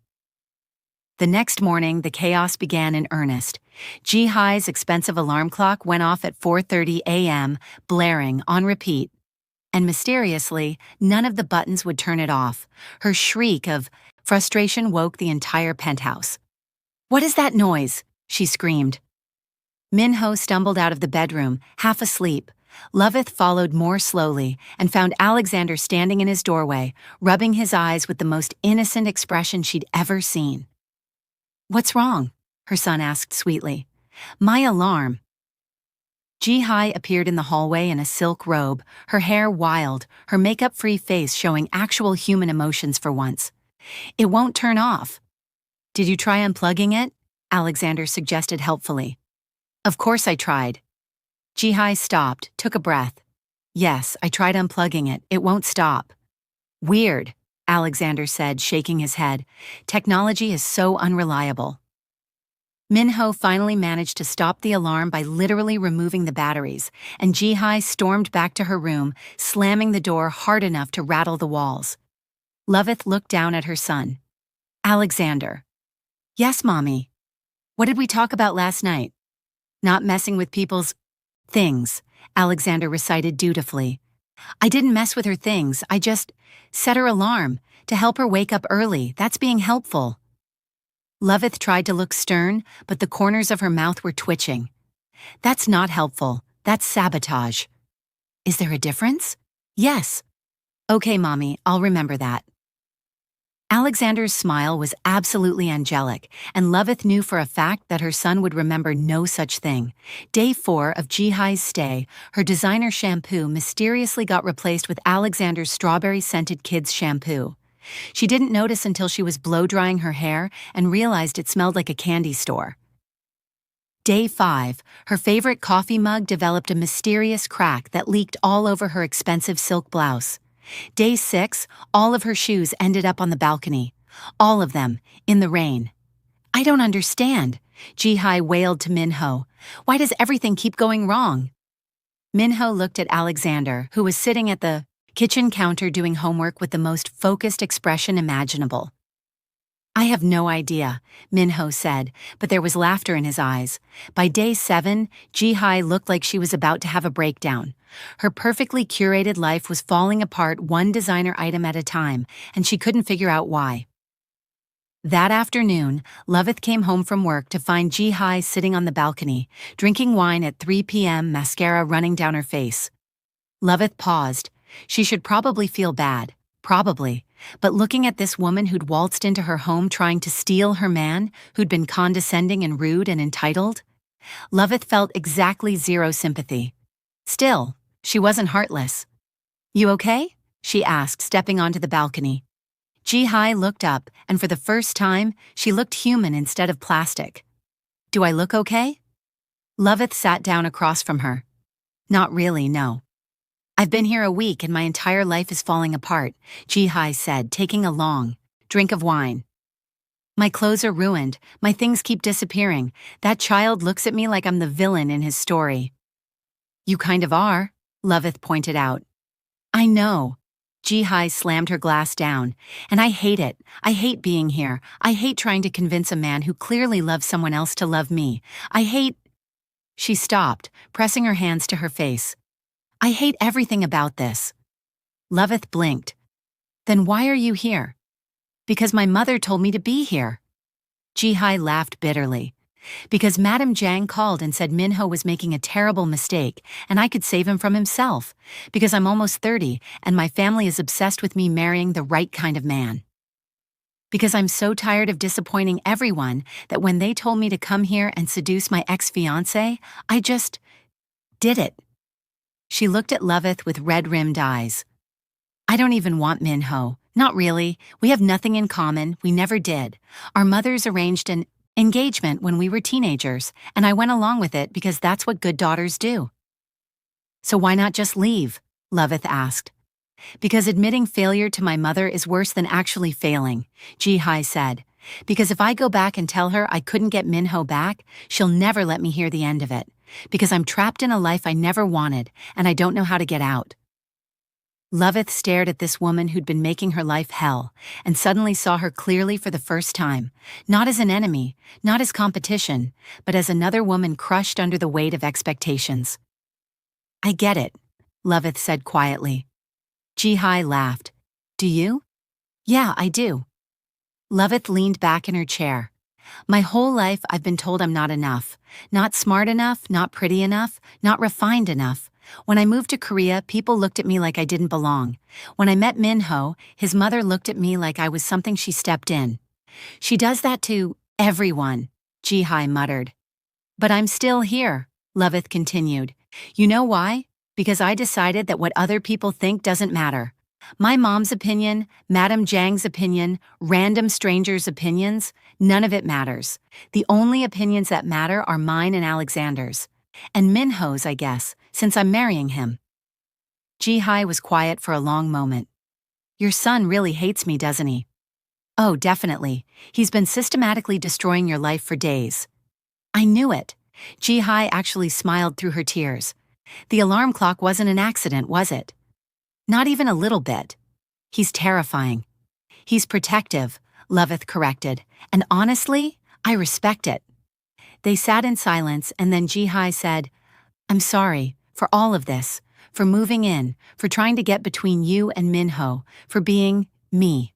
The next morning, the chaos began in earnest. Jihi's expensive alarm clock went off at 4:30 a.m., blaring on repeat. And mysteriously, none of the buttons would turn it off. Her shriek of frustration woke the entire penthouse. What is that noise? She screamed. Minho stumbled out of the bedroom, half asleep. Loveth followed more slowly and found Alexander standing in his doorway, rubbing his eyes with the most innocent expression she'd ever seen. "What's wrong?" her son asked sweetly. "My alarm." Jihi appeared in the hallway in a silk robe, her hair wild, her makeup-free face showing actual human emotions for once. "It won't turn off." "Did you try unplugging it?" Alexander suggested helpfully. "Of course I tried." Jihi stopped, took a breath. "Yes, I tried unplugging it. It won't stop." "Weird," Alexander said, shaking his head. "Technology is so unreliable." Minho finally managed to stop the alarm by literally removing the batteries, and Jihi stormed back to her room, slamming the door hard enough to rattle the walls. Loveth looked down at her son. "Alexander." "Yes, Mommy." "What did we talk about last night?" "Not messing with people's things," Alexander recited dutifully. "I didn't mess with her things, I just set her alarm to help her wake up early. That's being helpful." Loveth tried to look stern, but the corners of her mouth were twitching. "That's not helpful. That's sabotage." "Is there a difference?" "Yes." "Okay, Mommy, I'll remember that." Alexander's smile was absolutely angelic, and Loveth knew for a fact that her son would remember no such thing. Day 4 of Jihi's stay, her designer shampoo mysteriously got replaced with Alexander's strawberry-scented kids' shampoo. She didn't notice until she was blow-drying her hair and realized it smelled like a candy store. Day 5, her favorite coffee mug developed a mysterious crack that leaked all over her expensive silk blouse. Day 6, all of her shoes ended up on the balcony. All of them, in the rain. "I don't understand," Jihi wailed to Minho. "Why does everything keep going wrong?" Minho looked at Alexander, who was sitting at the kitchen counter doing homework with the most focused expression imaginable. "I have no idea," Minho said, but there was laughter in his eyes. By day 7, Jihi looked like she was about to have a breakdown. Her perfectly curated life was falling apart one designer item at a time, and she couldn't figure out why. That afternoon, Loveth came home from work to find Jihi sitting on the balcony, drinking wine at 3 p.m., mascara running down her face. Loveth paused. She should probably feel bad. Probably. But looking at this woman who'd waltzed into her home trying to steal her man, who'd been condescending and rude and entitled, Loveth felt exactly zero sympathy. Still, she wasn't heartless. "You okay?" she asked, stepping onto the balcony. Jihi looked up, and for the first time, she looked human instead of plastic. "Do I look okay?" Loveth sat down across from her. "Not really, no." "I've been here a week and my entire life is falling apart," Jihi said, taking a long drink of wine. "My clothes are ruined, my things keep disappearing. That child looks at me like I'm the villain in his story." "You kind of are," Loveth pointed out. "I know." Jihi slammed her glass down. "And I hate it. I hate being here. I hate trying to convince a man who clearly loves someone else to love me. I hate—" She stopped, pressing her hands to her face. "I hate everything about this." Loveth blinked. "Then why are you here?" "Because my mother told me to be here." Jihi laughed bitterly. "Because Madam Jang called and said Minho was making a terrible mistake and I could save him from himself. Because I'm almost 30 and my family is obsessed with me marrying the right kind of man. Because I'm so tired of disappointing everyone that when they told me to come here and seduce my ex-fiancee, I just did it." She looked at Loveth with red-rimmed eyes. "I don't even want Minho. Not really. We have nothing in common. We never did. Our mothers arranged an engagement when we were teenagers, and I went along with it because that's what good daughters do." "So why not just leave?" Loveth asked. "Because admitting failure to my mother is worse than actually failing," Jihi said. "Because if I go back and tell her I couldn't get Minho back, she'll never let me hear the end of it. Because I'm trapped in a life I never wanted, and I don't know how to get out." Loveth stared at this woman who'd been making her life hell, and suddenly saw her clearly for the first time, not as an enemy, not as competition, but as another woman crushed under the weight of expectations. "I get it," Loveth said quietly. Jihi laughed. "Do you?" "Yeah, I do." Loveth leaned back in her chair. My whole life I've been told I'm not enough. Not smart enough, not pretty enough, not refined enough. When I moved to Korea, people looked at me like I didn't belong. When I met Minho, his mother looked at me like I was something she stepped in. She does that to everyone, Jihi muttered. But I'm still here, Loveth continued. You know why? Because I decided that what other people think doesn't matter. My mom's opinion, Madame Jang's opinion, random strangers' opinions, none of it matters. The only opinions that matter are mine and Alexander's. And Minho's, I guess, since I'm marrying him. Jihi was quiet for a long moment. Your son really hates me, doesn't he? Oh, definitely. He's been systematically destroying your life for days. I knew it. Jihi actually smiled through her tears. The alarm clock wasn't an accident, was it? Not even a little bit. He's terrifying. He's protective, Loveth corrected, and honestly, I respect it. They sat in silence and then Jihi said, I'm sorry for all of this, for moving in, for trying to get between you and Minho, for being me.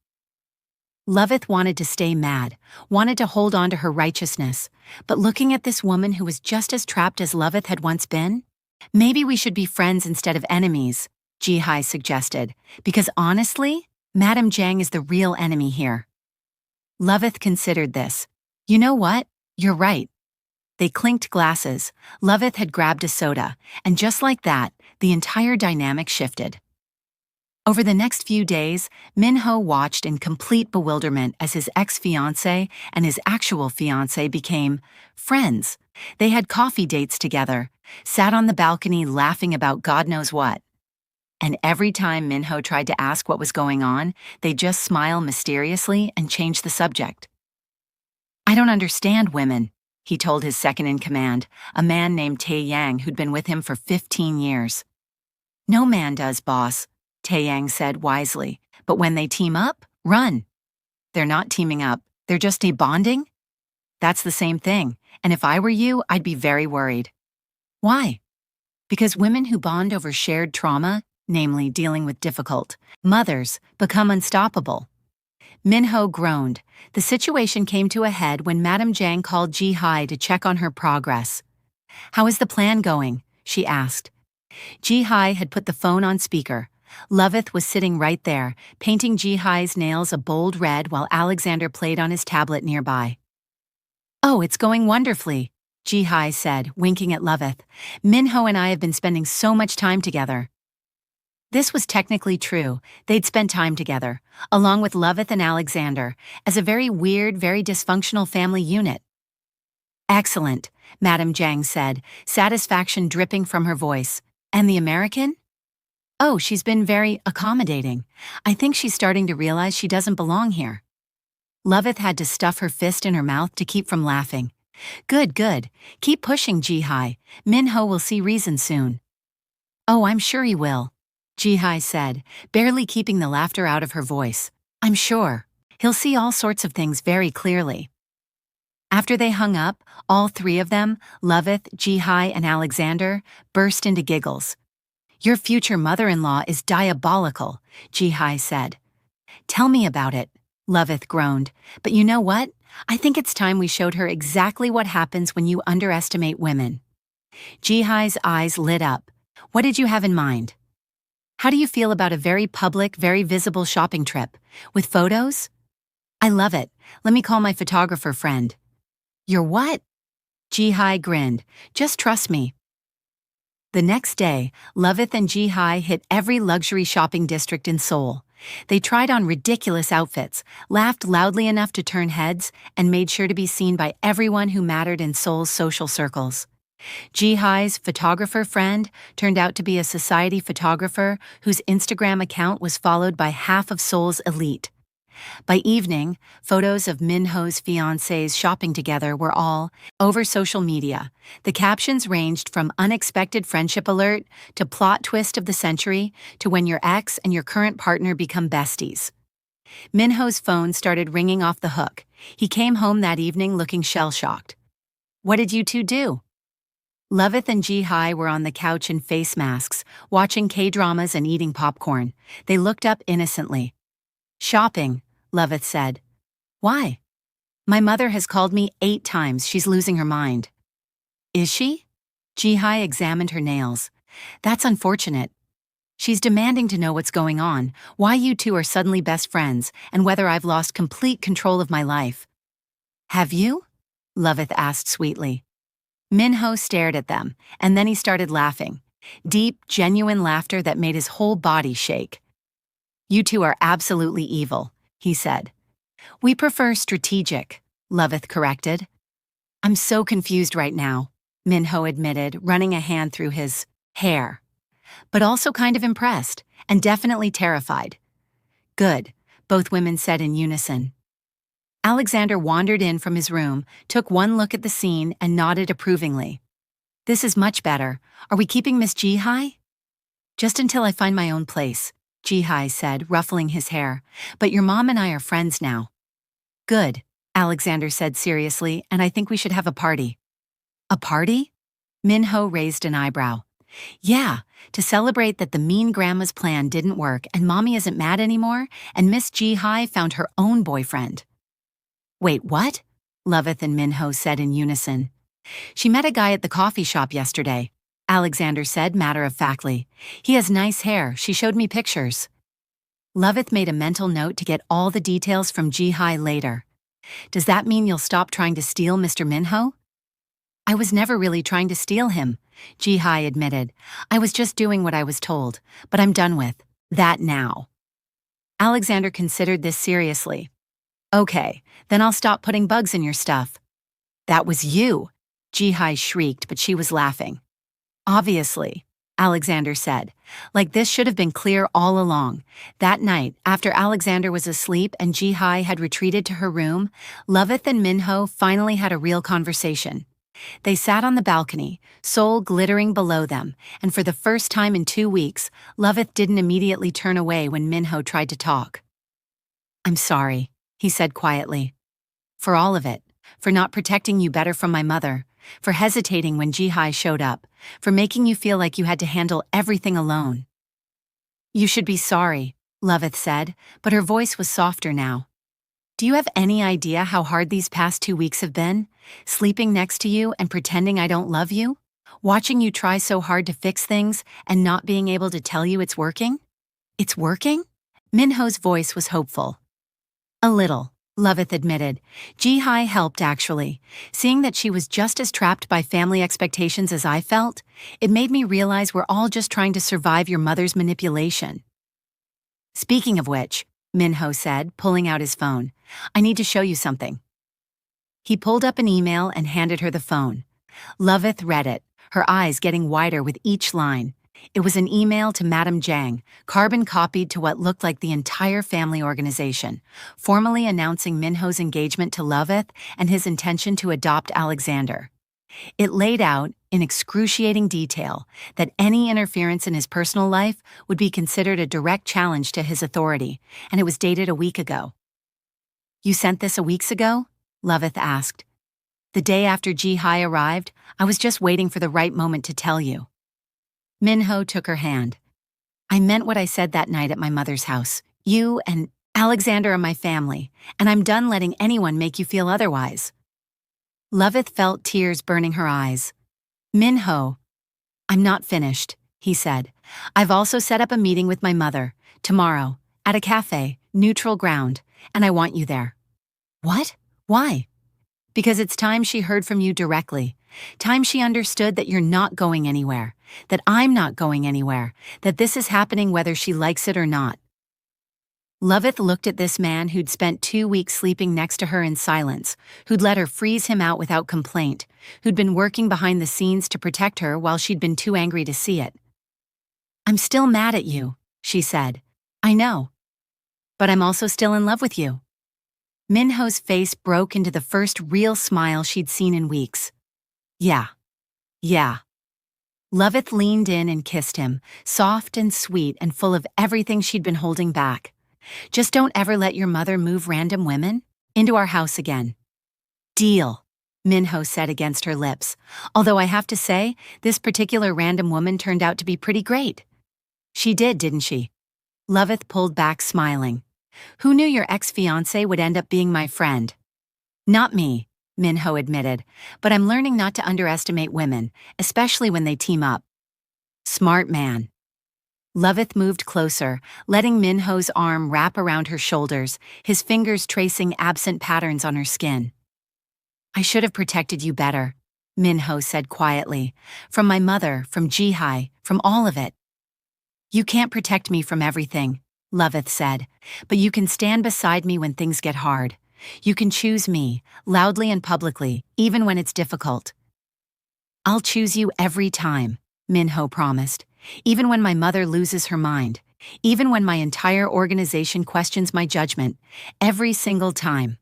Loveth wanted to stay mad, wanted to hold on to her righteousness, but looking at this woman who was just as trapped as Loveth had once been, maybe we should be friends instead of enemies, Jihi suggested, because honestly, Madame Jang is the real enemy here. Loveth considered this. You know what? You're right. They clinked glasses. Loveth had grabbed a soda, and just like that, the entire dynamic shifted. Over the next few days, Minho watched in complete bewilderment as his ex-fiancee and his actual fiancée became friends. They had coffee dates together, sat on the balcony laughing about God knows what. And every time Minho tried to ask what was going on, they'd just smile mysteriously and change the subject. I don't understand women, he told his second-in-command, a man named Tae-yang who'd been with him for 15 years. No man does, boss, Tae-yang said wisely, but when they team up, run. They're not teaming up, they're just debonding? That's the same thing, and if I were you, I'd be very worried. Why? Because women who bond over shared trauma, namely dealing with difficult mothers, become unstoppable. Minho groaned. The situation came to a head when Madame Jang called Jihi to check on her progress. How is the plan going? She asked. Jihi had put the phone on speaker. Loveth was sitting right there, painting Jihi's nails a bold red while Alexander played on his tablet nearby. Oh, it's going wonderfully, Jihi said, winking at Loveth. Minho and I have been spending so much time together. This was technically true. They'd spent time together, along with Loveth and Alexander, as a very weird, very dysfunctional family unit. Excellent, Madame Jang said, satisfaction dripping from her voice. And the American? Oh, she's been very accommodating. I think she's starting to realize she doesn't belong here. Loveth had to stuff her fist in her mouth to keep from laughing. Good, good. Keep pushing, Jihi. Minho will see reason soon. Oh, I'm sure he will, Jihi said, barely keeping the laughter out of her voice. I'm sure. He'll see all sorts of things very clearly. After they hung up, all three of them, Loveth, Jihi, and Alexander, burst into giggles. Your future mother-in-law is diabolical, Jihi said. Tell me about it, Loveth groaned. But you know what? I think it's time we showed her exactly what happens when you underestimate women. Jihi's eyes lit up. What did you have in mind? How do you feel about a very public, very visible shopping trip? With photos? I love it. Let me call my photographer friend. Your what? Jihi grinned. Just trust me. The next day, Loveth and Jihi hit every luxury shopping district in Seoul. They tried on ridiculous outfits, laughed loudly enough to turn heads, and made sure to be seen by everyone who mattered in Seoul's social circles. Jihi's photographer friend turned out to be a society photographer whose Instagram account was followed by half of Seoul's elite. By evening, photos of Minho's fiancés shopping together were all over social media. The captions ranged from unexpected friendship alert to plot twist of the century to when your ex and your current partner become besties. Minho's phone started ringing off the hook. He came home that evening looking shell-shocked. What did you two do? Loveth and Jihi were on the couch in face masks, watching K-dramas and eating popcorn. They looked up innocently. Shopping, Loveth said. Why? My mother has called me 8 times. She's losing her mind. Is she? Jihi examined her nails. That's unfortunate. She's demanding to know what's going on, why you two are suddenly best friends, and whether I've lost complete control of my life. Have you? Loveth asked sweetly. Minho stared at them, and then he started laughing. Deep, genuine laughter that made his whole body shake. You two are absolutely evil, he said. We prefer strategic, Loveth corrected. I'm so confused right now, Minho admitted, running a hand through his hair. But also kind of impressed, and definitely terrified. Good, both women said in unison. Alexander wandered in from his room, took one look at the scene, and nodded approvingly. This is much better. Are we keeping Miss Jihi? Just until I find my own place, Jihi said, ruffling his hair. But your mom and I are friends now. Good, Alexander said seriously, and I think we should have a party. A party? Minho raised an eyebrow. Yeah, to celebrate that the mean grandma's plan didn't work and Mommy isn't mad anymore, and Miss Jihi found her own boyfriend. Wait, what? Loveth and Minho said in unison. She met a guy at the coffee shop yesterday, Alexander said matter-of-factly. He has nice hair, she showed me pictures. Loveth made a mental note to get all the details from Jihi later. Does that mean you'll stop trying to steal Mr. Minho? I was never really trying to steal him, Jihi admitted. I was just doing what I was told, but I'm done with that now. Alexander considered this seriously. Okay, then I'll stop putting bugs in your stuff. That was you, Jihi shrieked, but she was laughing. Obviously, Alexander said. Like this should have been clear all along. That night, after Alexander was asleep and Jihi had retreated to her room, Loveth and Minho finally had a real conversation. They sat on the balcony, Seoul glittering below them, and for the first time in 2 weeks, Loveth didn't immediately turn away when Minho tried to talk. I'm sorry, he said quietly. For all of it, for not protecting you better from my mother, for hesitating when Jihi showed up, for making you feel like you had to handle everything alone. You should be sorry, Loveth said, but her voice was softer now. Do you have any idea how hard these past 2 weeks have been? Sleeping next to you and pretending I don't love you? Watching you try so hard to fix things and not being able to tell you it's working? It's working? Minho's voice was hopeful. A little, Loveth admitted. Jihi helped, actually. Seeing that she was just as trapped by family expectations as I felt, it made me realize we're all just trying to survive your mother's manipulation. Speaking of which, Minho said, pulling out his phone, I need to show you something. He pulled up an email and handed her the phone. Loveth read it, her eyes getting wider with each line. It was an email to Madame Jang, carbon copied to what looked like the entire family organization, formally announcing Minho's engagement to Loveth and his intention to adopt Alexander. It laid out, in excruciating detail, that any interference in his personal life would be considered a direct challenge to his authority, and it was dated a week ago. You sent this a week ago? Loveth asked. The day after Jihi arrived, I was just waiting for the right moment to tell you. Minho took her hand. I meant what I said that night at my mother's house. You and Alexander are my family, and I'm done letting anyone make you feel otherwise. Loveth felt tears burning her eyes. Minho, I'm not finished, he said. I've also set up a meeting with my mother, tomorrow, at a cafe, neutral ground, and I want you there. What? Why? Because it's time she heard from you directly. Time she understood that you're not going anywhere, that I'm not going anywhere, that this is happening whether she likes it or not. Loveth looked at this man who'd spent 2 weeks sleeping next to her in silence, who'd let her freeze him out without complaint, who'd been working behind the scenes to protect her while she'd been too angry to see it. I'm still mad at you, she said. I know. But I'm also still in love with you. Minho's face broke into the first real smile she'd seen in weeks. Yeah. Loveth leaned in and kissed him, soft and sweet and full of everything she'd been holding back. Just don't ever let your mother move random women into our house again. Deal, Minho said against her lips, although I have to say, this particular random woman turned out to be pretty great. She did, didn't she? Loveth pulled back, smiling. Who knew your ex-fiancee would end up being my friend? Not me, Minho admitted, but I'm learning not to underestimate women, especially when they team up. Smart man. Loveth moved closer, letting Minho's arm wrap around her shoulders, his fingers tracing absent patterns on her skin. I should have protected you better, Minho said quietly. From my mother, from Jihi, from all of it. You can't protect me from everything, Loveth said, but you can stand beside me when things get hard. You can choose me, loudly and publicly, even when it's difficult. I'll choose you every time, Minho promised, even when my mother loses her mind, even when my entire organization questions my judgment, every single time.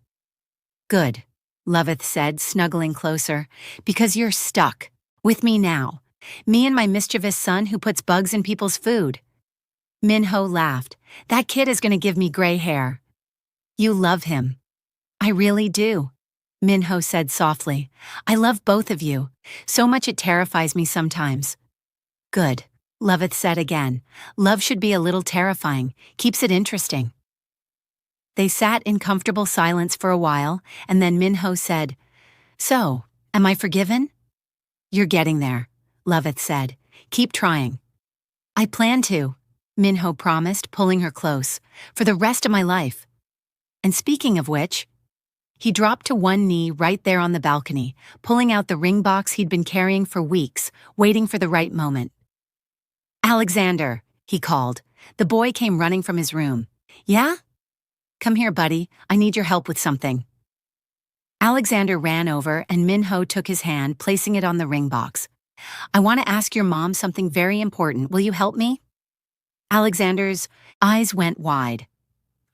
Good, Loveth said, snuggling closer, because you're stuck, with me now, me and my mischievous son who puts bugs in people's food. Minho laughed. That kid is going to give me gray hair. You love him. I really do, Minho said softly. I love both of you, so much it terrifies me sometimes. Good, Loveth said again. Love should be a little terrifying, keeps it interesting. They sat in comfortable silence for a while, and then Minho said, So, am I forgiven? You're getting there, Loveth said. Keep trying. I plan to, Minho promised, pulling her close, for the rest of my life. And speaking of which, he dropped to one knee right there on the balcony, pulling out the ring box he'd been carrying for weeks, waiting for the right moment. Alexander, he called. The boy came running from his room. Yeah? Come here, buddy. I need your help with something. Alexander ran over and Minho took his hand, placing it on the ring box. I want to ask your mom something very important. Will you help me? Alexander's eyes went wide.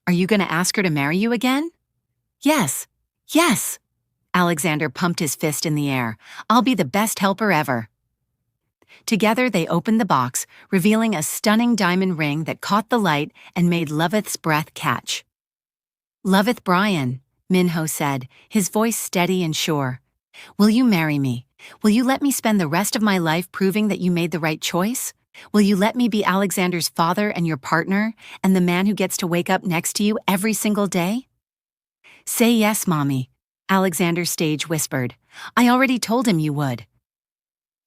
Are you going to ask her to marry you again? Yes. Yes. Alexander pumped his fist in the air. I'll be the best helper ever. Together they opened the box, revealing a stunning diamond ring that caught the light and made Loveth's breath catch. Loveth Brian, Minho said, his voice steady and sure. Will you marry me? Will you let me spend the rest of my life proving that you made the right choice? Will you let me be Alexander's father and your partner, and the man who gets to wake up next to you every single day? Say yes, Mommy, Alexander stage whispered. I already told him you would.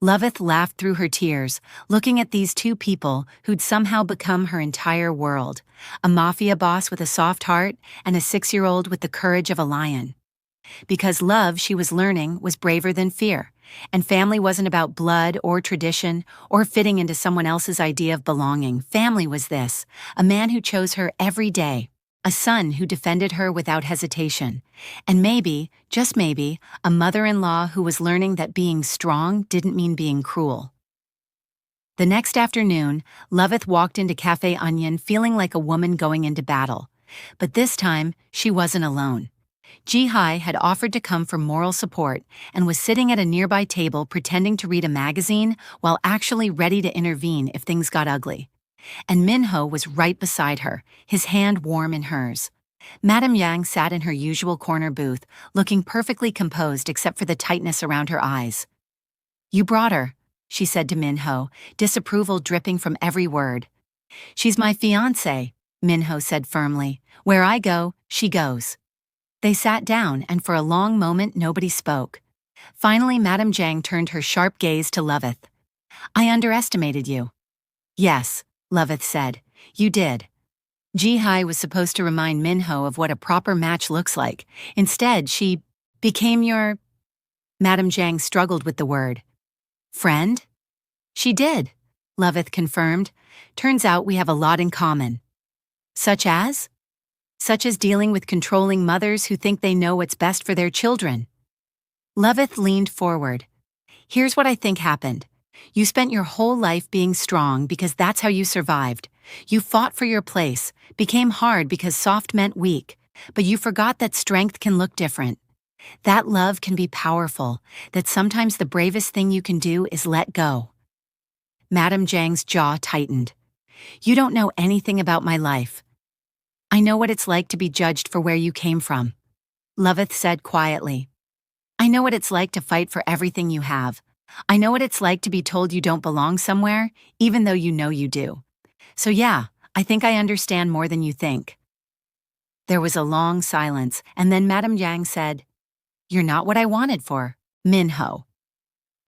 Loveth laughed through her tears, looking at these two people who'd somehow become her entire world, a mafia boss with a soft heart and a 6-year-old with the courage of a lion. Because love, she was learning, was braver than fear, and family wasn't about blood or tradition or fitting into someone else's idea of belonging. Family was this, a man who chose her every day, a son who defended her without hesitation, and maybe, just maybe, a mother-in-law who was learning that being strong didn't mean being cruel. The next afternoon, Loveth walked into Café Onion feeling like a woman going into battle. But this time, she wasn't alone. Jihi had offered to come for moral support and was sitting at a nearby table pretending to read a magazine while actually ready to intervene if things got ugly. And Minho was right beside her, his hand warm in hers. Madame Yang sat in her usual corner booth, looking perfectly composed except for the tightness around her eyes. You brought her, she said to Minho, disapproval dripping from every word. She's my fiancée, Minho said firmly. Where I go, she goes. They sat down, and for a long moment nobody spoke. Finally, Madame Jang turned her sharp gaze to Loveth. I underestimated you. Yes, Loveth said. You did. Jihi was supposed to remind Minho of what a proper match looks like. Instead, she became your... Madame Jang struggled with the word. Friend? She did, Loveth confirmed. Turns out we have a lot in common. Such as? Such as dealing with controlling mothers who think they know what's best for their children. Loveth leaned forward. Here's what I think happened. You spent your whole life being strong because that's how you survived. You fought for your place, became hard because soft meant weak, but you forgot that strength can look different. That love can be powerful, that sometimes the bravest thing you can do is let go. Madame Jang's jaw tightened. You don't know anything about my life. I know what it's like to be judged for where you came from, Loveth said quietly. I know what it's like to fight for everything you have. I know what it's like to be told you don't belong somewhere, even though you know you do. So yeah, I think I understand more than you think. There was a long silence, and then Madame Jang said, You're not what I wanted for Minho.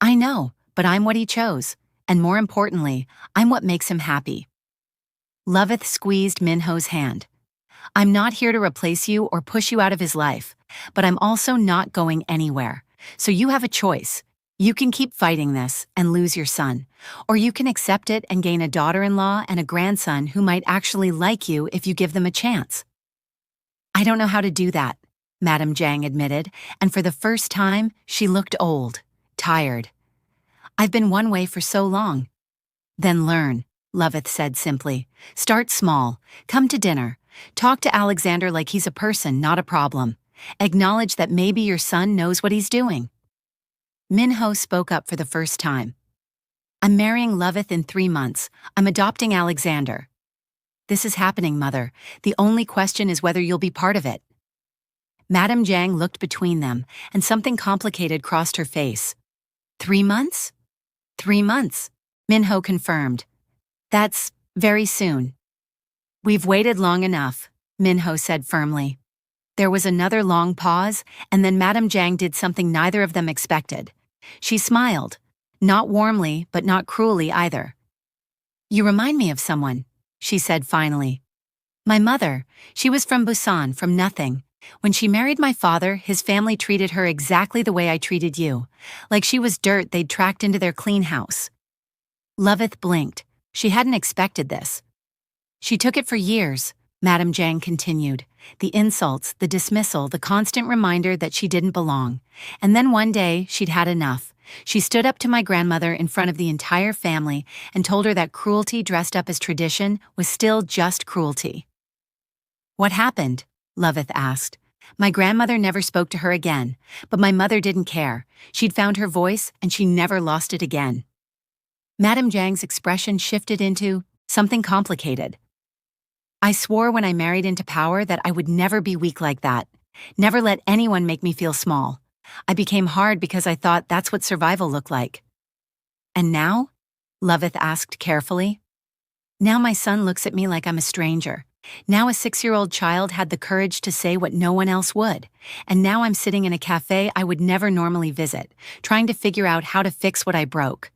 I know, but I'm what he chose. And more importantly, I'm what makes him happy. Loveth squeezed Minho's hand. I'm not here to replace you or push you out of his life, but I'm also not going anywhere. So you have a choice. You can keep fighting this and lose your son, or you can accept it and gain a daughter-in-law and a grandson who might actually like you if you give them a chance. I don't know how to do that, Madame Jang admitted, and for the first time, she looked old, tired. I've been one way for so long. Then learn, Loveth said simply. Start small. Come to dinner. Talk to Alexander like he's a person, not a problem. Acknowledge that maybe your son knows what he's doing. Minho spoke up for the first time. I'm marrying Loveth in 3 months. I'm adopting Alexander. This is happening, Mother. The only question is whether you'll be part of it. Madame Jang looked between them, and something complicated crossed her face. 3 months? 3 months, Minho confirmed. That's very soon. We've waited long enough, Minho said firmly. There was another long pause, and then Madame Jang did something neither of them expected. She smiled, not warmly, but not cruelly either. You remind me of someone, she said finally. My mother, she was from Busan, from nothing. When she married my father, his family treated her exactly the way I treated you, like she was dirt they'd tracked into their clean house. Loveth blinked. She hadn't expected this. She took it for years, Madame Jang continued. The insults, the dismissal, the constant reminder that she didn't belong. And then one day, she'd had enough. She stood up to my grandmother in front of the entire family and told her that cruelty dressed up as tradition was still just cruelty. What happened? Loveth asked. My grandmother never spoke to her again, but my mother didn't care. She'd found her voice, and she never lost it again. Madame Jang's expression shifted into something complicated. I swore when I married into power that I would never be weak like that, never let anyone make me feel small. I became hard because I thought that's what survival looked like. And now? Loveth asked carefully. Now my son looks at me like I'm a stranger. Now a 6-year-old child had the courage to say what no one else would. And now I'm sitting in a cafe I would never normally visit, trying to figure out how to fix what I broke.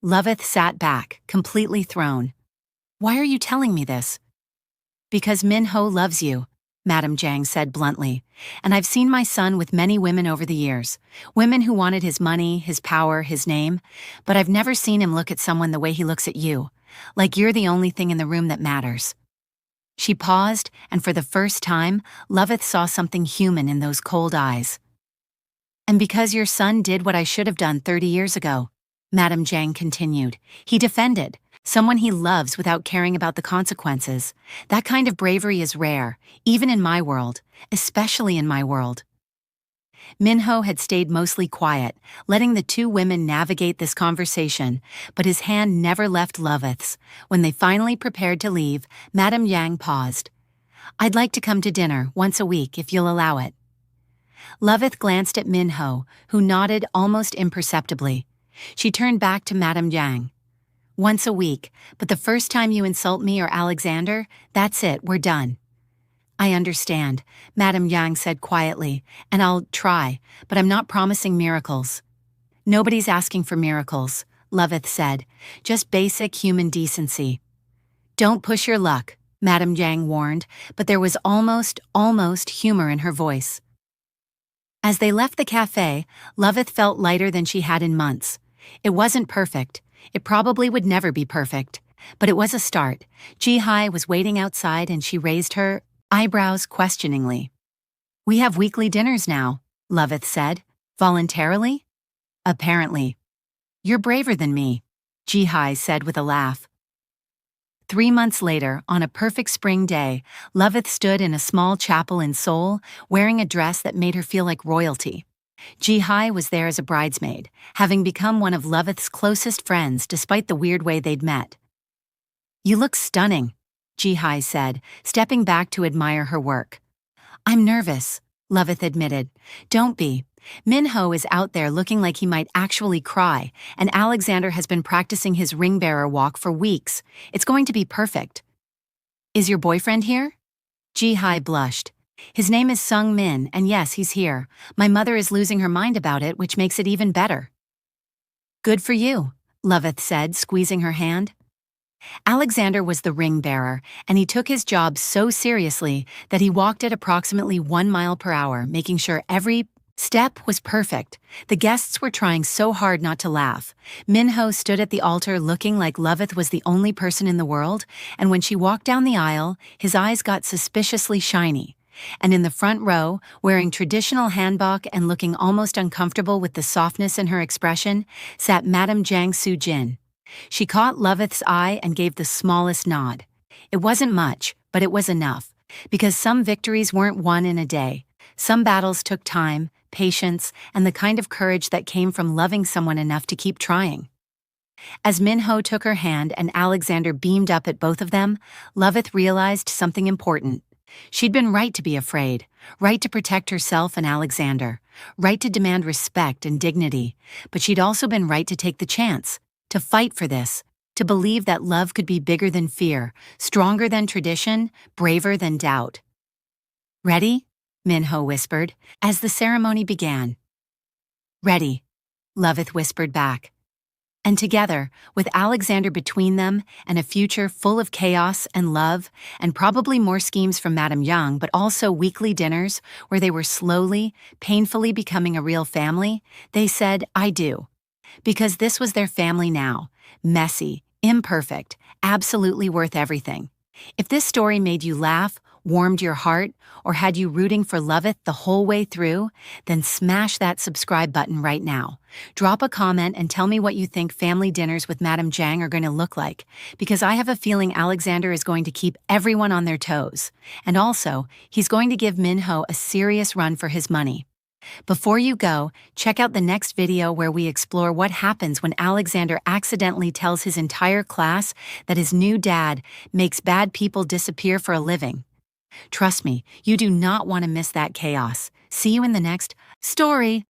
Loveth sat back, completely thrown. Why are you telling me this? Because Minho loves you, Madame Jang said bluntly. And I've seen my son with many women over the years. Women who wanted his money, his power, his name. But I've never seen him look at someone the way he looks at you. Like you're the only thing in the room that matters. She paused, and for the first time, Loveth saw something human in those cold eyes. And because your son did what I should have done 30 years ago, Madame Jang continued. He defended, someone he loves without caring about the consequences. That kind of bravery is rare, even in my world, especially in my world. Minho had stayed mostly quiet, letting the two women navigate this conversation, but his hand never left Loveth's. When they finally prepared to leave, Madame Jang paused. I'd like to come to dinner once a week if you'll allow it. Loveth glanced at Minho, who nodded almost imperceptibly. She turned back to Madame Jang. Once a week, but the first time you insult me or Alexander, that's it, we're done. I understand, Madame Jang said quietly, and I'll try, but I'm not promising miracles. Nobody's asking for miracles, Loveth said, just basic human decency. Don't push your luck, Madame Jang warned, but there was almost humor in her voice. As they left the cafe, Loveth felt lighter than she had in months. It wasn't perfect. It probably would never be perfect. But it was a start. Jihi was waiting outside and she raised her eyebrows questioningly. We have weekly dinners now, Loveth said. Voluntarily? Apparently. You're braver than me, Jihi said with a laugh. 3 months later, on a perfect spring day, Loveth stood in a small chapel in Seoul, wearing a dress that made her feel like royalty. Jihi was there as a bridesmaid, having become one of Loveth's closest friends despite the weird way they'd met. You look stunning, Jihi said, stepping back to admire her work. I'm nervous, Loveth admitted. Don't be. Minho is out there looking like he might actually cry, and Alexander has been practicing his ring-bearer walk for weeks. It's going to be perfect. Is your boyfriend here? Jihi blushed. His name is Sung Min, and yes, he's here. My mother is losing her mind about it, which makes it even better. Good for you, Loveth said, squeezing her hand. Alexander was the ring bearer, and he took his job so seriously that he walked at approximately 1 mile per hour, making sure every step was perfect. The guests were trying so hard not to laugh. Minho stood at the altar looking like Loveth was the only person in the world, and when she walked down the aisle, his eyes got suspiciously shiny. And in the front row, wearing traditional hanbok and looking almost uncomfortable with the softness in her expression, sat Madame Jang Soo-jin. She caught Loveth's eye and gave the smallest nod. It wasn't much, but it was enough, because some victories weren't won in a day. Some battles took time, patience, and the kind of courage that came from loving someone enough to keep trying. As Minho took her hand and Alexander beamed up at both of them, Loveth realized something important. She'd been right to be afraid, right to protect herself and Alexander, right to demand respect and dignity, but she'd also been right to take the chance, to fight for this, to believe that love could be bigger than fear, stronger than tradition, braver than doubt. Ready? Minho whispered, as the ceremony began. Ready, Loveth whispered back. And together, with Alexander between them and a future full of chaos and love, and probably more schemes from Madame Young, but also weekly dinners where they were slowly, painfully becoming a real family, they said, I do. Because this was their family now, messy, imperfect, absolutely worth everything. If this story made you laugh, warmed your heart, or had you rooting for Loveth the whole way through, then smash that subscribe button right now. Drop a comment and tell me what you think family dinners with Madame Jang are going to look like, because I have a feeling Alexander is going to keep everyone on their toes. And also, he's going to give Minho a serious run for his money. Before you go, check out the next video where we explore what happens when Alexander accidentally tells his entire class that his new dad makes bad people disappear for a living. Trust me, you do not want to miss that chaos. See you in the next story.